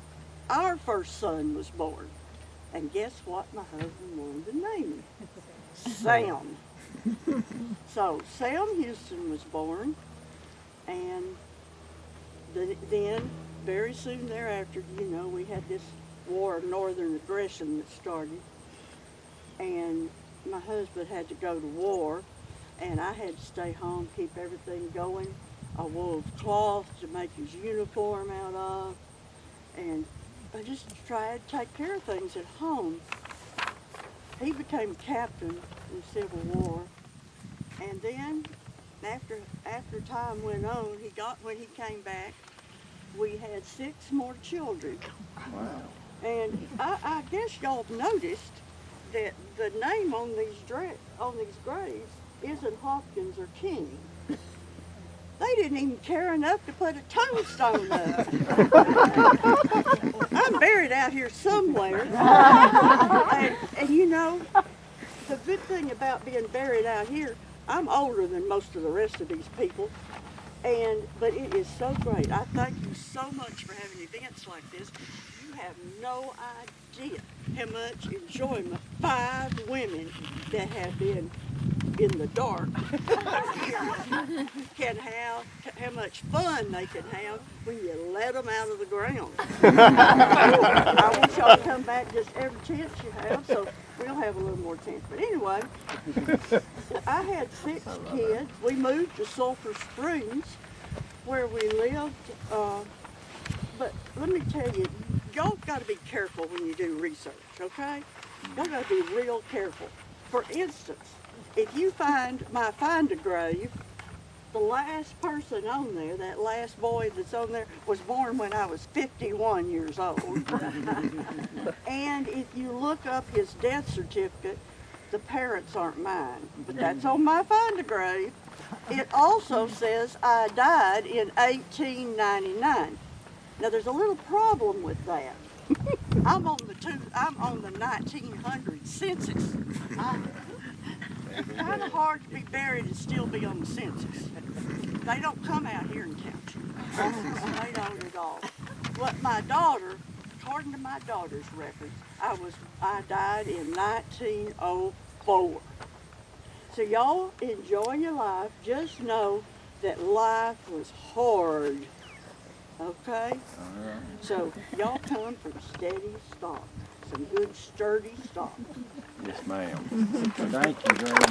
our first son was born. And guess what my husband wanted to name him? Sam. So Sam Houston was born, and then very soon thereafter, we had this war of northern aggression that started, and my husband had to go to war, and I had to stay home, keep everything going. I wove cloth to make his uniform out of, and I just tried to take care of things at home. He became captain in the Civil War, and then after time went on, when he came back, we had 6 more children. Wow. And I guess y'all noticed that the name on these graves isn't Hopkins or King. They didn't even care enough to put a tombstone up. I'm buried out here somewhere. And the good thing about being buried out here, I'm older than most of the rest of these people. But it is so great. I thank you so much for having events like this. You have no idea how much enjoyment 5 women that have been in the dark can have, how much fun they can have when you let them out of the ground. I want y'all to come back just every chance you have, so we'll have a little more chance. But anyway, I had 6 kids. We moved to Sulphur Springs, where we lived. But let me tell you, y'all got to be careful when you do research, okay? Y'all got to be real careful. For instance, if you find a grave, the last person on there, that last boy that's on there, was born when I was 51 years old. And if you look up his death certificate, the parents aren't mine, but that's on my find a grave. It also says I died in 1899. Now there's a little problem with that. I'm on the 1900 census. It's kind of hard to be buried and still be on the census. They don't come out here and count you. They don't at all. what my daughter, according to my daughter's records, I died in 1904. So y'all enjoy your life. Just know that life was hard. Okay? So y'all come from steady stock. Some good sturdy stock. Yes, ma'am. Thank you very much.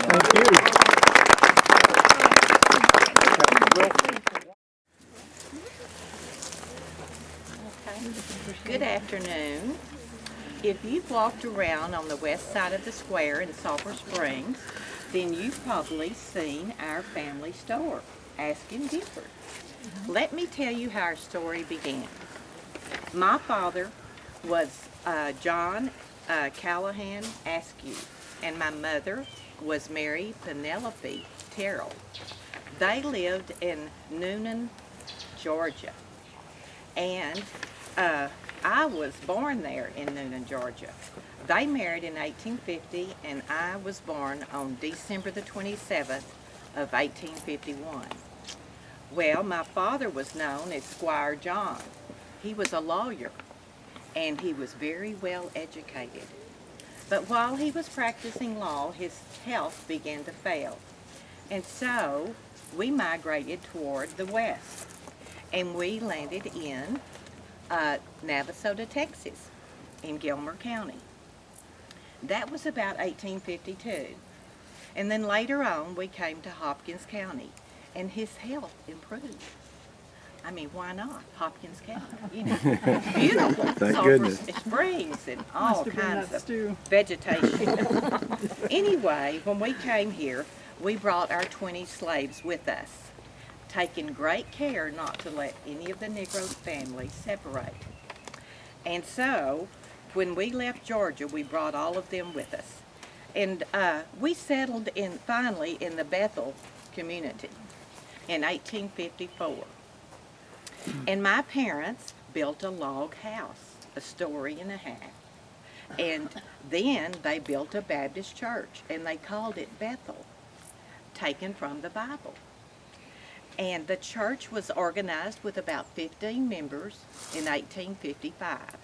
Good afternoon. If you've walked around on the west side of the square in Sulphur Springs, then you've probably seen our family store, Askin Gifford. Let me tell you how our story began. My father was John Callahan Askew, and my mother was Mary Penelope Terrell. They lived in Noonan, Georgia, and I was born there in Noonan, Georgia. They married in 1850, and I was born on December the 27th of 1851. Well, my father was known as Squire John. He was a lawyer, and he was very well educated. But while he was practicing law, his health began to fail. And so we migrated toward the west, and we landed in Navasota, Texas, in Gilmer County. That was about 1852. And then later on, we came to Hopkins County, and his health improved. I mean, why not? Hopkins County, you know, it's beautiful. Thank Sulphur goodness. Springs and all kinds of vegetation. Anyway, when we came here, we brought our 20 slaves with us, taking great care not to let any of the Negro families separate. And so, when we left Georgia, we brought all of them with us. And we settled finally in the Bethel community in 1854. And my parents built a log house, a story and a half. And then they built a Baptist church, and they called it Bethel, taken from the Bible. And the church was organized with about 15 members in 1855.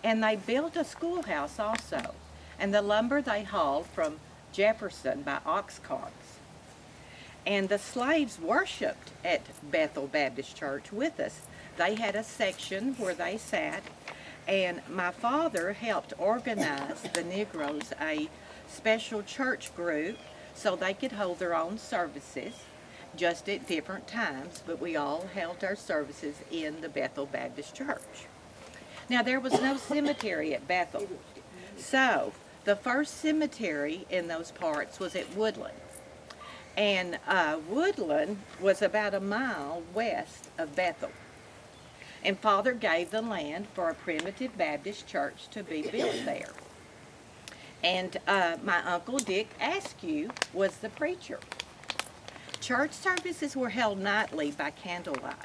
And they built a schoolhouse also, and the lumber they hauled from Jefferson by ox carts. And the slaves worshiped at Bethel Baptist Church with us. They had a section where they sat, and my father helped organize the Negroes a special church group so they could hold their own services just at different times, but we all held our services in the Bethel Baptist Church. Now, there was no cemetery at Bethel, so the first cemetery in those parts was at Woodland. And Woodland was about a mile west of Bethel. And Father gave the land for a primitive Baptist church to be built there. And my Uncle Dick Askew was the preacher. Church services were held nightly by candlelight.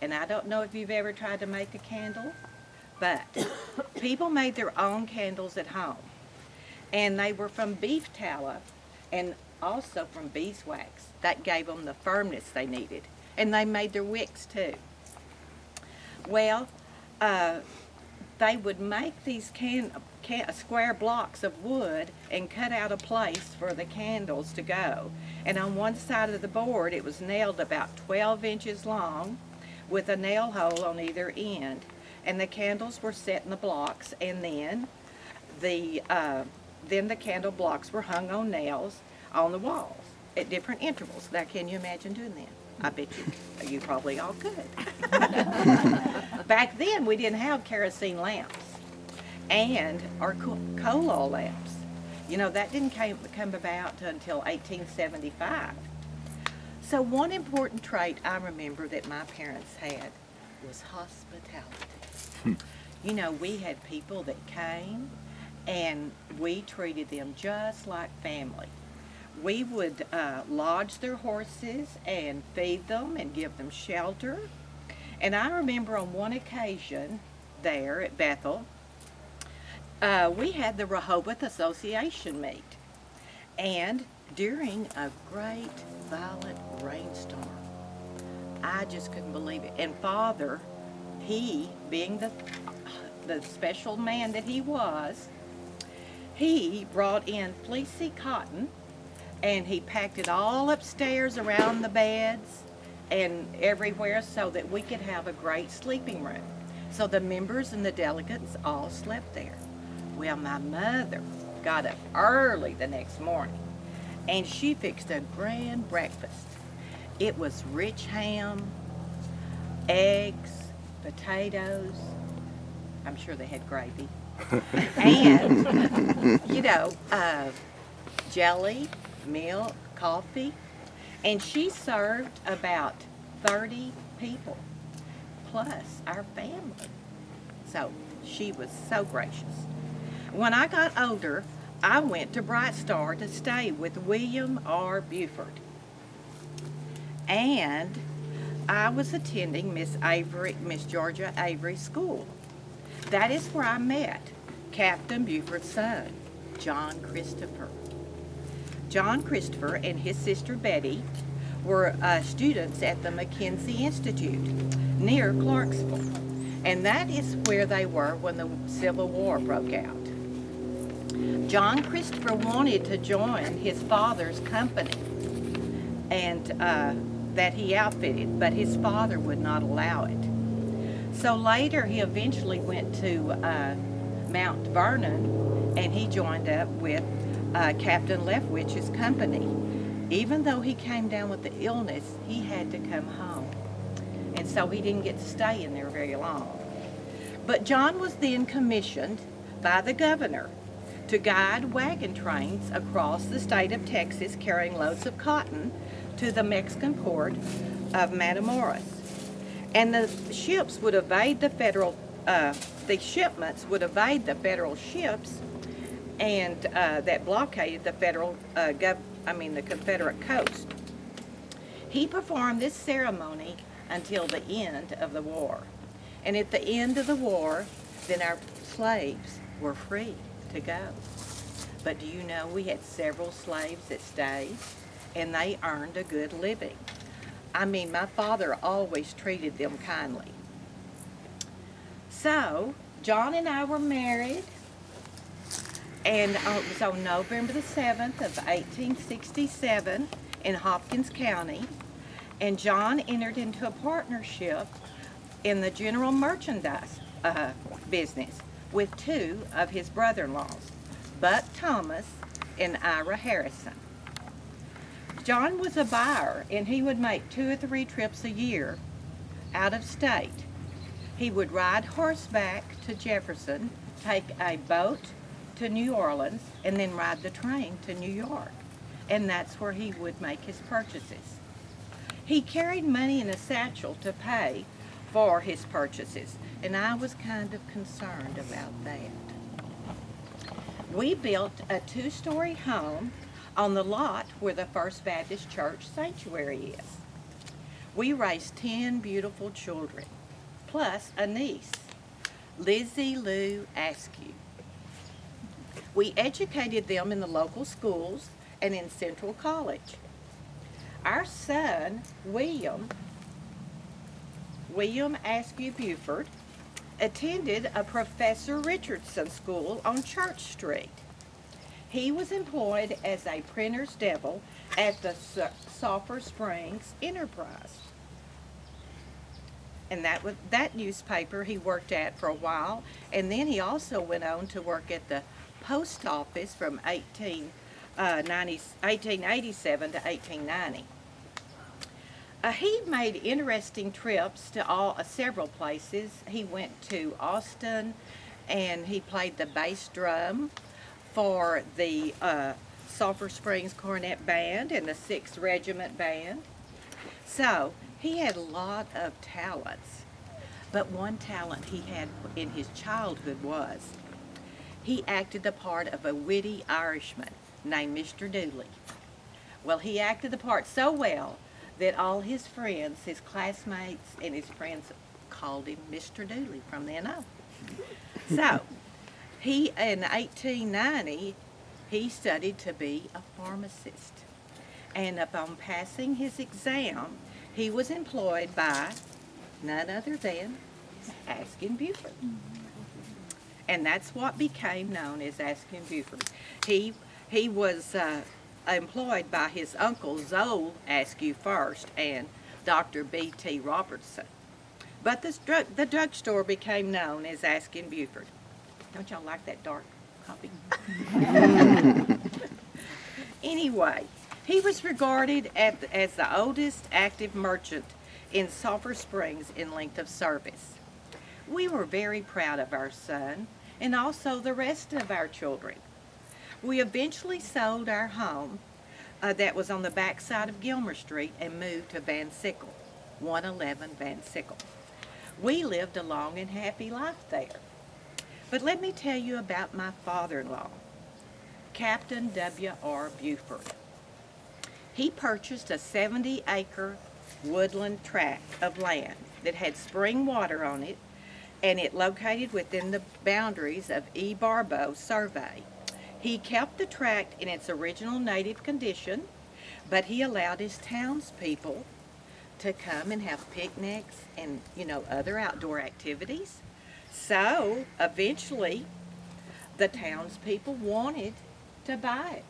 And I don't know if you've ever tried to make a candle, but people made their own candles at home. And they were from beef tallow and also from beeswax. That gave them the firmness they needed. And they made their wicks too. Well, they would make these square blocks of wood and cut out a place for the candles to go. And on one side of the board, it was nailed about 12 inches long with a nail hole on either end. And the candles were set in the blocks, and then the candle blocks were hung on nails on the walls at different intervals. Now, can you imagine doing that? I bet you probably all could. Back then, we didn't have kerosene lamps or coal oil lamps. You know, that didn't come about until 1875. So one important trait I remember that my parents had was hospitality. You know, we had people that came, and we treated them just like family. We would lodge their horses and feed them and give them shelter. And I remember on one occasion there at Bethel, we had the Rehoboth Association meet. And during a great violent rainstorm, I just couldn't believe it. And Father, he, being the special man that he was, he brought in fleecy cotton and he packed it all upstairs around the beds and everywhere so that we could have a great sleeping room. So the members and the delegates all slept there. Well, my mother got up early the next morning and she fixed a grand breakfast. It was rich ham, eggs, potatoes, I'm sure they had gravy, and, you know, jelly, milk, coffee, and she served about 30 people, plus our family. So she was so gracious. When I got older, I went to Bright Star to stay with William R. Buford. And I was attending Miss Georgia Avery's school. That is where I met Captain Buford's son, John Christopher. John Christopher and his sister Betty were students at the McKenzie Institute near Clarksville. And that is where they were when the Civil War broke out. John Christopher wanted to join his father's company and that he outfitted, but his father would not allow it. So later he eventually went to Mount Vernon and he joined up with Captain Leftwich's company. Even though he came down with the illness, he had to come home. And so he didn't get to stay in there very long. But John was then commissioned by the governor to guide wagon trains across the state of Texas carrying loads of cotton to the Mexican port of Matamoros. And the ships would evade the shipments would evade the federal ships and that blockaded the the Confederate coast. He performed this ceremony until the end of the war. And at the end of the war, then our slaves were free to go. But do you know we had several slaves that stayed and they earned a good living. I mean, my father always treated them kindly. So, John and I were married, and it was on November the 7th of 1867 in Hopkins County, and John entered into a partnership in the general merchandise business with two of his brother-in-laws, Buck Thomas and Ira Harrison. John was a buyer, and he would make 2 or 3 trips a year out of state. He would ride horseback to Jefferson, take a boat to New Orleans, and then ride the train to New York. And that's where he would make his purchases. He carried money in a satchel to pay for his purchases, and I was kind of concerned about that. We built a 2-story home on the lot where the First Baptist Church sanctuary is. We raised 10 beautiful children, plus a niece, Lizzie Lou Askew. We educated them in the local schools and in Central College. Our son, William Askew Buford, attended a Professor Richardson School on Church Street. He was employed as a printer's devil at the Sulphur Springs Enterprise. And that newspaper he worked at for a while, and then he also went on to work at the post office from 1887 to 1890. He made interesting trips to several places. He went to Austin, and he played the bass drum for the Sulphur Springs Cornet Band and the 6th Regiment Band. So he had a lot of talents, but one talent he had in his childhood was he acted the part of a witty Irishman named Mr. Dooley. Well, he acted the part so well that all his friends, his classmates and his friends called him Mr. Dooley from then on. So, in 1890, he studied to be a pharmacist. And upon passing his exam, he was employed by none other than Askin Buford. And that's what became known as Askin Buford. He was employed by his uncle Zoe Askew first and Dr. B.T. Robertson. But the drugstore became known as Askin Buford. Don't y'all like that dark copy? Anyway, he was regarded as the oldest active merchant in Sulphur Springs in length of service. We were very proud of our son and also the rest of our children. We eventually sold our home that was on the backside of Gilmer Street and moved to Van Sickle, 111 Van Sickle. We lived a long and happy life there. But let me tell you about my father-in-law, Captain W.R. Buford. He purchased a 70-acre woodland tract of land that had spring water on it, and it located within the boundaries of E. Barbeau Survey. He kept the tract in its original native condition, but he allowed his townspeople to come and have picnics and, other outdoor activities. So, eventually, the townspeople wanted to buy it.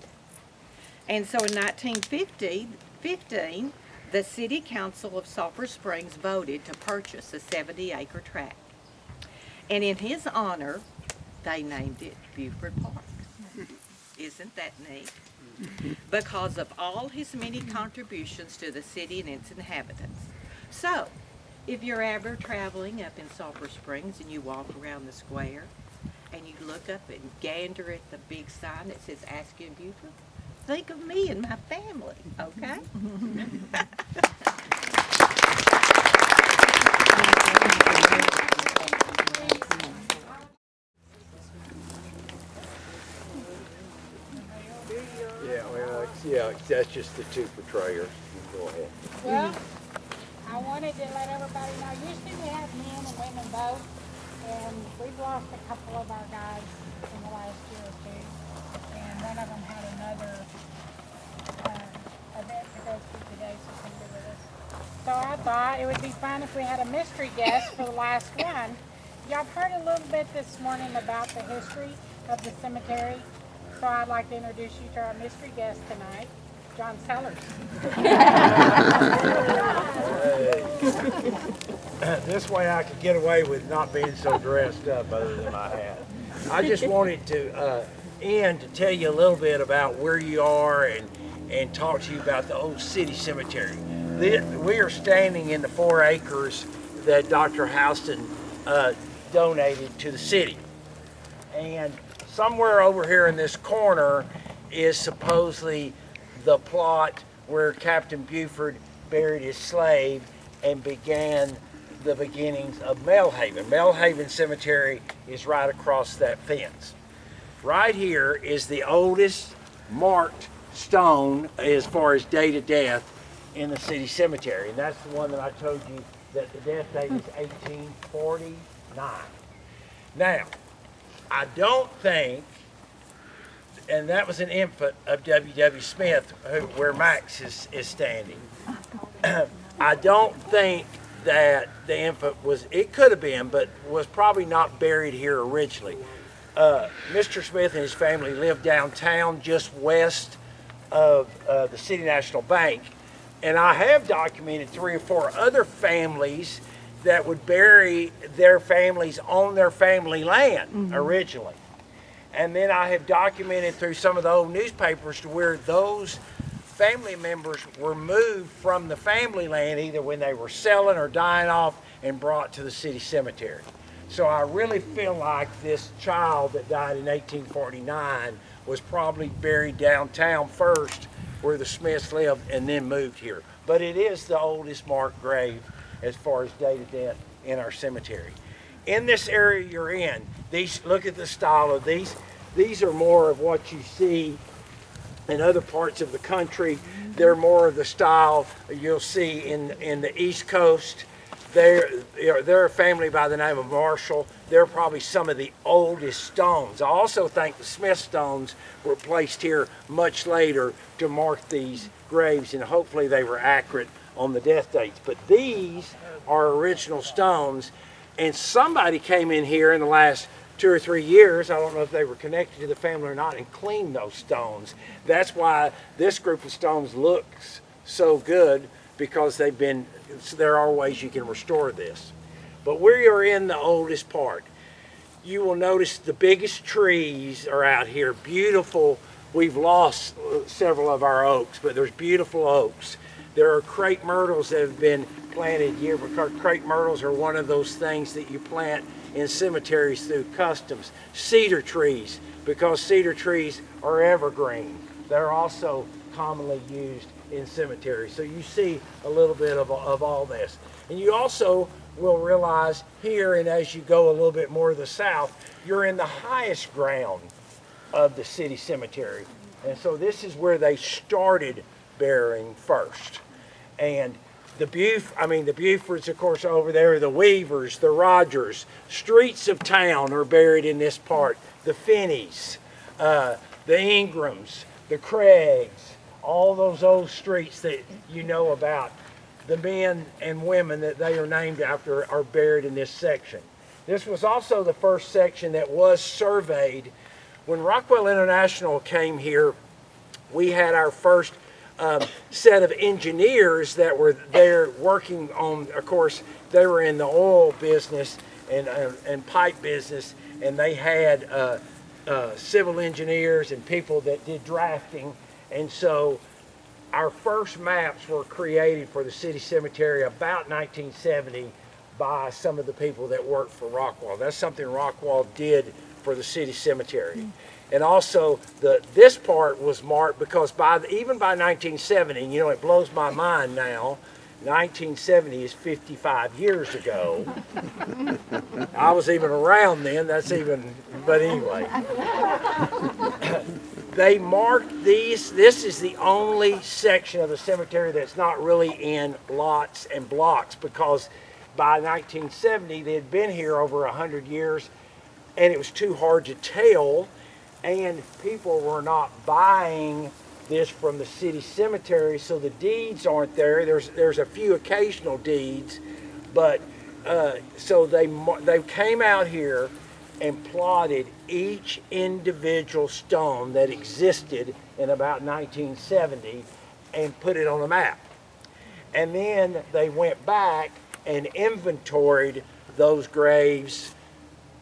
And so in 1915, the City Council of Sulphur Springs voted to purchase a 70-acre tract. And in his honor, they named it Buford Park. Isn't that neat? Because of all his many contributions to the city and its inhabitants. So, if you're ever traveling up in Sulphur Springs and you walk around the square and you look up and gander at the big sign that says Askin Buford, think of me and my family, okay? Yeah, that's just the two portrayers. Go ahead. Well, I wanted to let everybody know, usually we have men and women both, and we've lost a couple of our guys in the last year or two, and one of them had another event to go to today, so couldn't be with us. So I thought it would be fun if we had a mystery guest for the last one. Y'all heard a little bit this morning about the history of the cemetery, so I'd like to introduce you to our mystery guest tonight, John Sellers. This way I could get away with not being so dressed up other than my hat. I just wanted to end to tell you a little bit about where you are and talk to you about the old city cemetery. We are standing in the 4 acres that Dr. Houston donated to the city. And somewhere over here in this corner is supposedly the plot where Captain Buford buried his slave and began the beginnings of Melhaven. Melhaven Cemetery is right across that fence. Right here is the oldest marked stone as far as date of death in the city cemetery, and that's the one that I told you that the death date is 1849. Now, I don't think, and that was an infant of W.W. Smith, where Max is standing. I don't think that the infant was, it could have been, but was probably not buried here originally. Mr. Smith and his family lived downtown just west of the City National Bank. And I have documented 3 or 4 other families that would bury their families on their family land originally. And then I have documented through some of the old newspapers to where those family members were moved from the family land either when they were selling or dying off and brought to the city cemetery. So I really feel like this child that died in 1849 was probably buried downtown first where the Smiths lived and then moved here. But it is the oldest marked grave as far as date of death in our cemetery. In this area you're in, look at the style of these. These are more of what you see in other parts of the country. They're more of the style you'll see in the East Coast. They're a family by the name of Marshall. They're probably some of the oldest stones. I also think the Smith stones were placed here much later to mark these graves, and hopefully they were accurate on the death dates. But these are original stones. And somebody came in here in the last 2 or 3 years, I don't know if they were connected to the family or not, and cleaned those stones. That's why this group of stones looks so good, because there are ways you can restore this. But we are in the oldest part. You will notice the biggest trees are out here, beautiful. We've lost several of our oaks, but there's beautiful oaks. There are crepe myrtles that have been planted here, because crepe myrtles are one of those things that you plant in cemeteries through customs. Cedar trees, because cedar trees are evergreen. They're also commonly used in cemeteries. So you see a little bit of all this. And you also will realize here, and as you go a little bit more to the south, you're in the highest ground of the city cemetery. And so this is where they started burying first. And the Bufords, of course, over there, the Weavers, the Rogers, streets of town are buried in this part. The Finneys, the Ingrams, the Craigs, all those old streets that you know about. The men and women that they are named after are buried in this section. This was also the first section that was surveyed. When Rockwell International came here, we had our first set of engineers that were there working on, of course, they were in the oil business and pipe business, and they had civil engineers and people that did drafting. And so our first maps were created for the city cemetery about 1970 by some of the people that worked for Rockwell. That's something Rockwell did for the city cemetery. And also, this part was marked because even by 1970, you know, it blows my mind now, 1970 is 55 years ago. I was even around then, but anyway. They marked these. This is the only section of the cemetery that's not really in lots and blocks, because by 1970, they had been here over 100 years, and it was too hard to tell. And people were not buying this from the city cemetery, so the deeds aren't there. There's a few occasional deeds, but so they came out here and plotted each individual stone that existed in about 1970 and put it on a map. And then they went back and inventoried those graves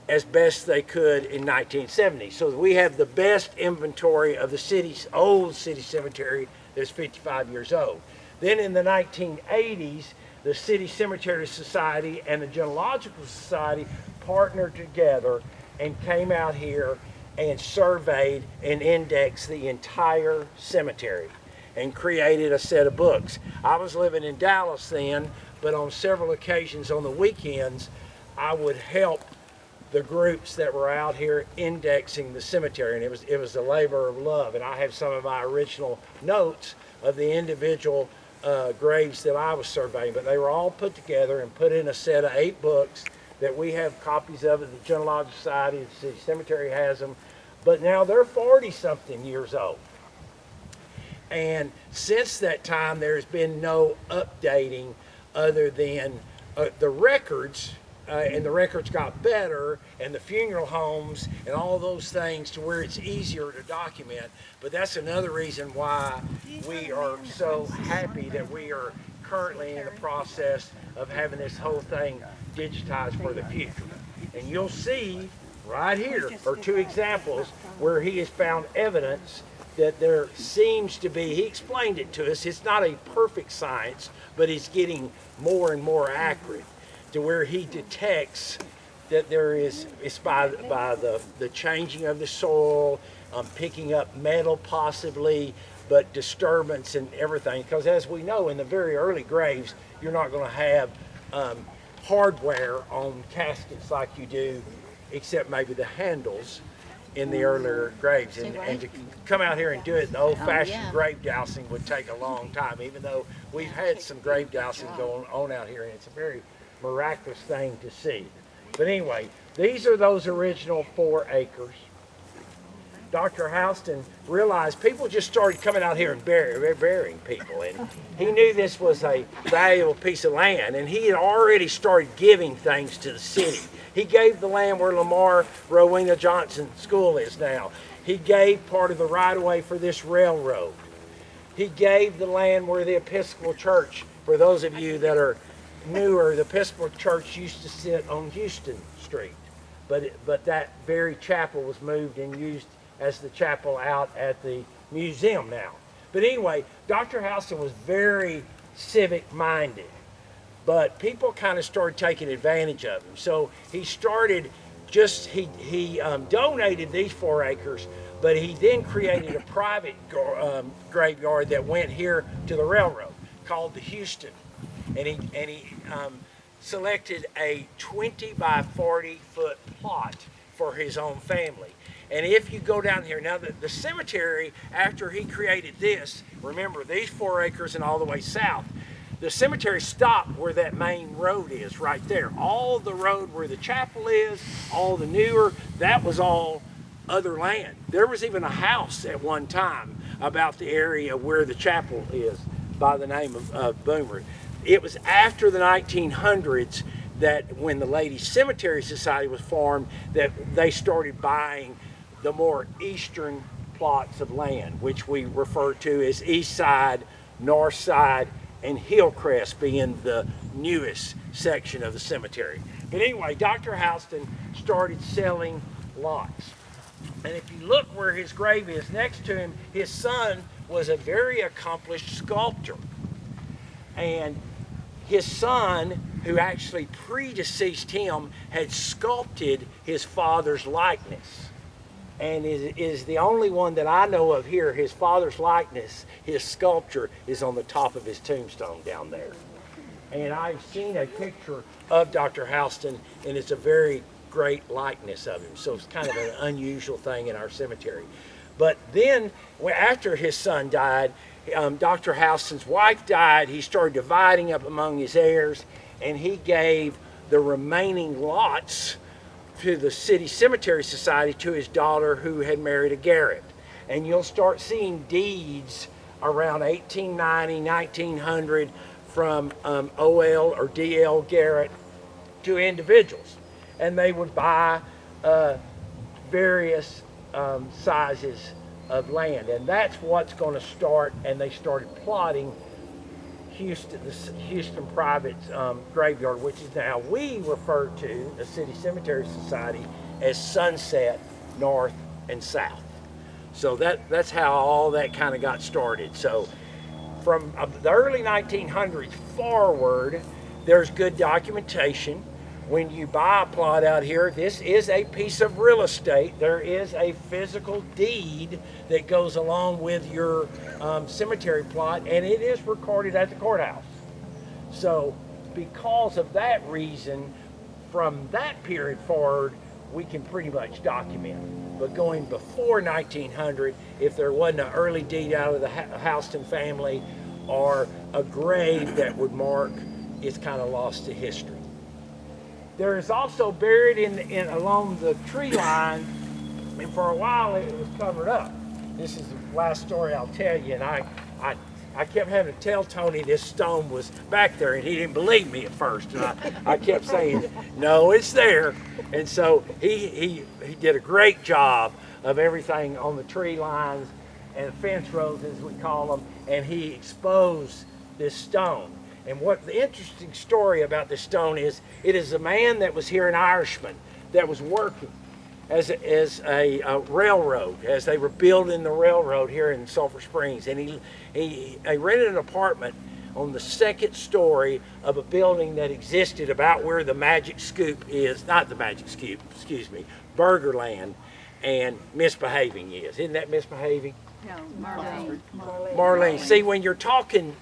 as best they could in 1970. So we have the best inventory of the city's old city cemetery that's 55 years old. Then in the 1980s, the City Cemetery Society and the Genealogical Society partnered together and came out here and surveyed and indexed the entire cemetery and created a set of books. I was living in Dallas then, but on several occasions on the weekends, I would help the groups that were out here indexing the cemetery, and it was a labor of love. And I have some of my original notes of the individual graves that I was surveying, but they were all put together and put in a set of 8 books that we have copies of at the Genealogical Society. The city cemetery has them, but now they're 40-something years old. And since that time, there's been no updating other than the records. And the records got better, and the funeral homes and all those things, to where it's easier to document. But that's another reason why we are so happy that we are currently in the process of having this whole thing digitized for the future. And you'll see right here are 2 examples where he has found evidence that there seems to be, he explained it to us, it's not a perfect science, but it's getting more and more accurate, to where he detects that there is, it's by the changing of the soil, picking up metal possibly, but disturbance and everything. Because as we know, in the very early graves, you're not going to have hardware on caskets like you do, except maybe the handles in the earlier graves. And to come out here and do it the old-fashioned grave dousing would take a long time, even though we've had some grave dousing going on out here, and it's a very miraculous thing to see. But anyway, these are those original 4 acres. Dr. Houston realized people just started coming out here and burying people. And he knew this was a valuable piece of land, and he had already started giving things to the city. He gave the land where Lamar Rowena Johnson School is now. He gave part of the right-of-way for this railroad. He gave the land where the Episcopal Church, for those of you that are newer, the Episcopal Church used to sit on Houston Street. But that very chapel was moved and used as the chapel out at the museum now. But anyway, Dr. Houston was very civic-minded. But people kind of started taking advantage of him. So he started he donated these 4 acres, but he then created a private graveyard that went here to the railroad called the Houston. And he selected a 20 by 40 foot plot for his own family. And if you go down here, now the cemetery, after he created this, remember these 4 acres and all the way south, the cemetery stopped where that main road is right there. All the road where the chapel is, all the newer, that was all other land. There was even a house at one time about the area where the chapel is by the name of Boomer. It was after the 1900s that when the Ladies Cemetery Society was formed that they started buying the more eastern plots of land, which we refer to as East Side, North Side, and Hillcrest being the newest section of the cemetery. But anyway, Dr. Houston started selling lots. And if you look where his grave is next to him, his son was a very accomplished sculptor. And his son, who actually predeceased him, had sculpted his father's likeness. And is the only one that I know of here. His father's likeness, his sculpture, is on the top of his tombstone down there. And I've seen a picture of Dr. Houston, and it's a very great likeness of him. So it's kind of an unusual thing in our cemetery. But then, after his son died, Dr. Houston's wife died. He started dividing up among his heirs, and he gave the remaining lots to the City Cemetery Society to his daughter, who had married a Garrett. And you'll start seeing deeds around 1890, 1900 from O.L. or D.L. Garrett to individuals. And they would buy various sizes of land. And that's what's going to start, and they started plotting the Houston Private Graveyard, which is now we refer to, the City Cemetery Society, as Sunset, North, and South. So that's how all that kind of got started. So from the early 1900s forward, there's good documentation. When you buy a plot out here, this is a piece of real estate. There is a physical deed that goes along with your cemetery plot, and it is recorded at the courthouse. So because of that reason, from that period forward, we can pretty much document. But going before 1900, if there wasn't an early deed out of the Houston family or a grave that would mark, it's kind of lost to history. There is also buried in along the tree line, and for a while it was covered up. This is the last story I'll tell you, and I kept having to tell Tony this stone was back there, and he didn't believe me at first. And I kept saying, no, it's there. And so he did a great job of everything on the tree lines and fence rows, as we call them, and he exposed this stone. And what the interesting story about this stone is, it is a man that was here, an Irishman, that was working as a railroad, as they were building the railroad here in Sulphur Springs. And he rented an apartment on the second story of a building that existed about where the Magic Scoop is, not the Magic Scoop, excuse me, Burgerland and Misbehaving is. Isn't that Misbehaving? No, Marlene. Marlene. See, when you're talking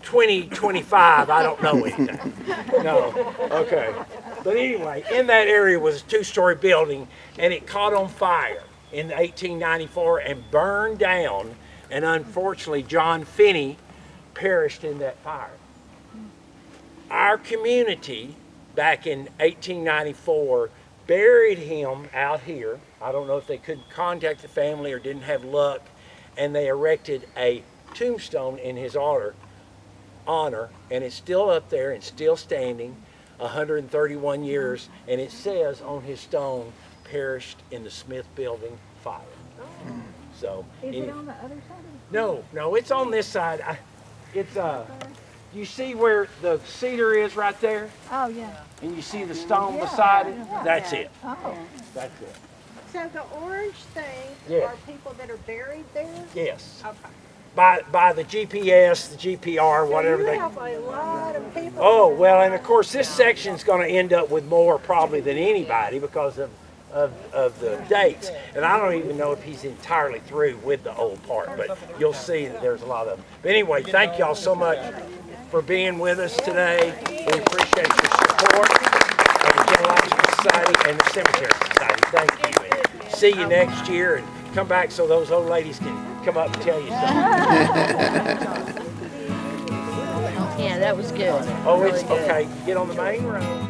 2025, I don't know anything. No, okay. But anyway, in that area was a two-story building, and it caught on fire in 1894 and burned down, and unfortunately John Finney perished in that fire. Our community back in 1894 buried him out here. I don't know if they couldn't contact the family or didn't have luck, and they erected a tombstone in his honor, and it's still up there and still standing, 131 years, and it says on his stone, perished in the Smith Building fire. So, Is it on the other side? no, it's on this side. You see where the cedar is right there? Oh, yeah. And you see the stone beside it? That's it. Oh. That's it. So the orange things Yeah. are people that are buried there? Yes. Okay. By the GPS, the GPR, whatever so they. you have a lot of people. Oh, well, and of course this section's going to end up with more probably than anybody because of the dates. And I don't even know if he's entirely through with the old part, but you'll see that there's a lot of them. But anyway, thank y'all so much for being with us today. We appreciate your support of the Genealogical Society and the Cemetery Society. Thank you. And see you next year, and come back so those old ladies can come up and tell you something. Yeah, that was good. Oh, it's okay. Get on the main road.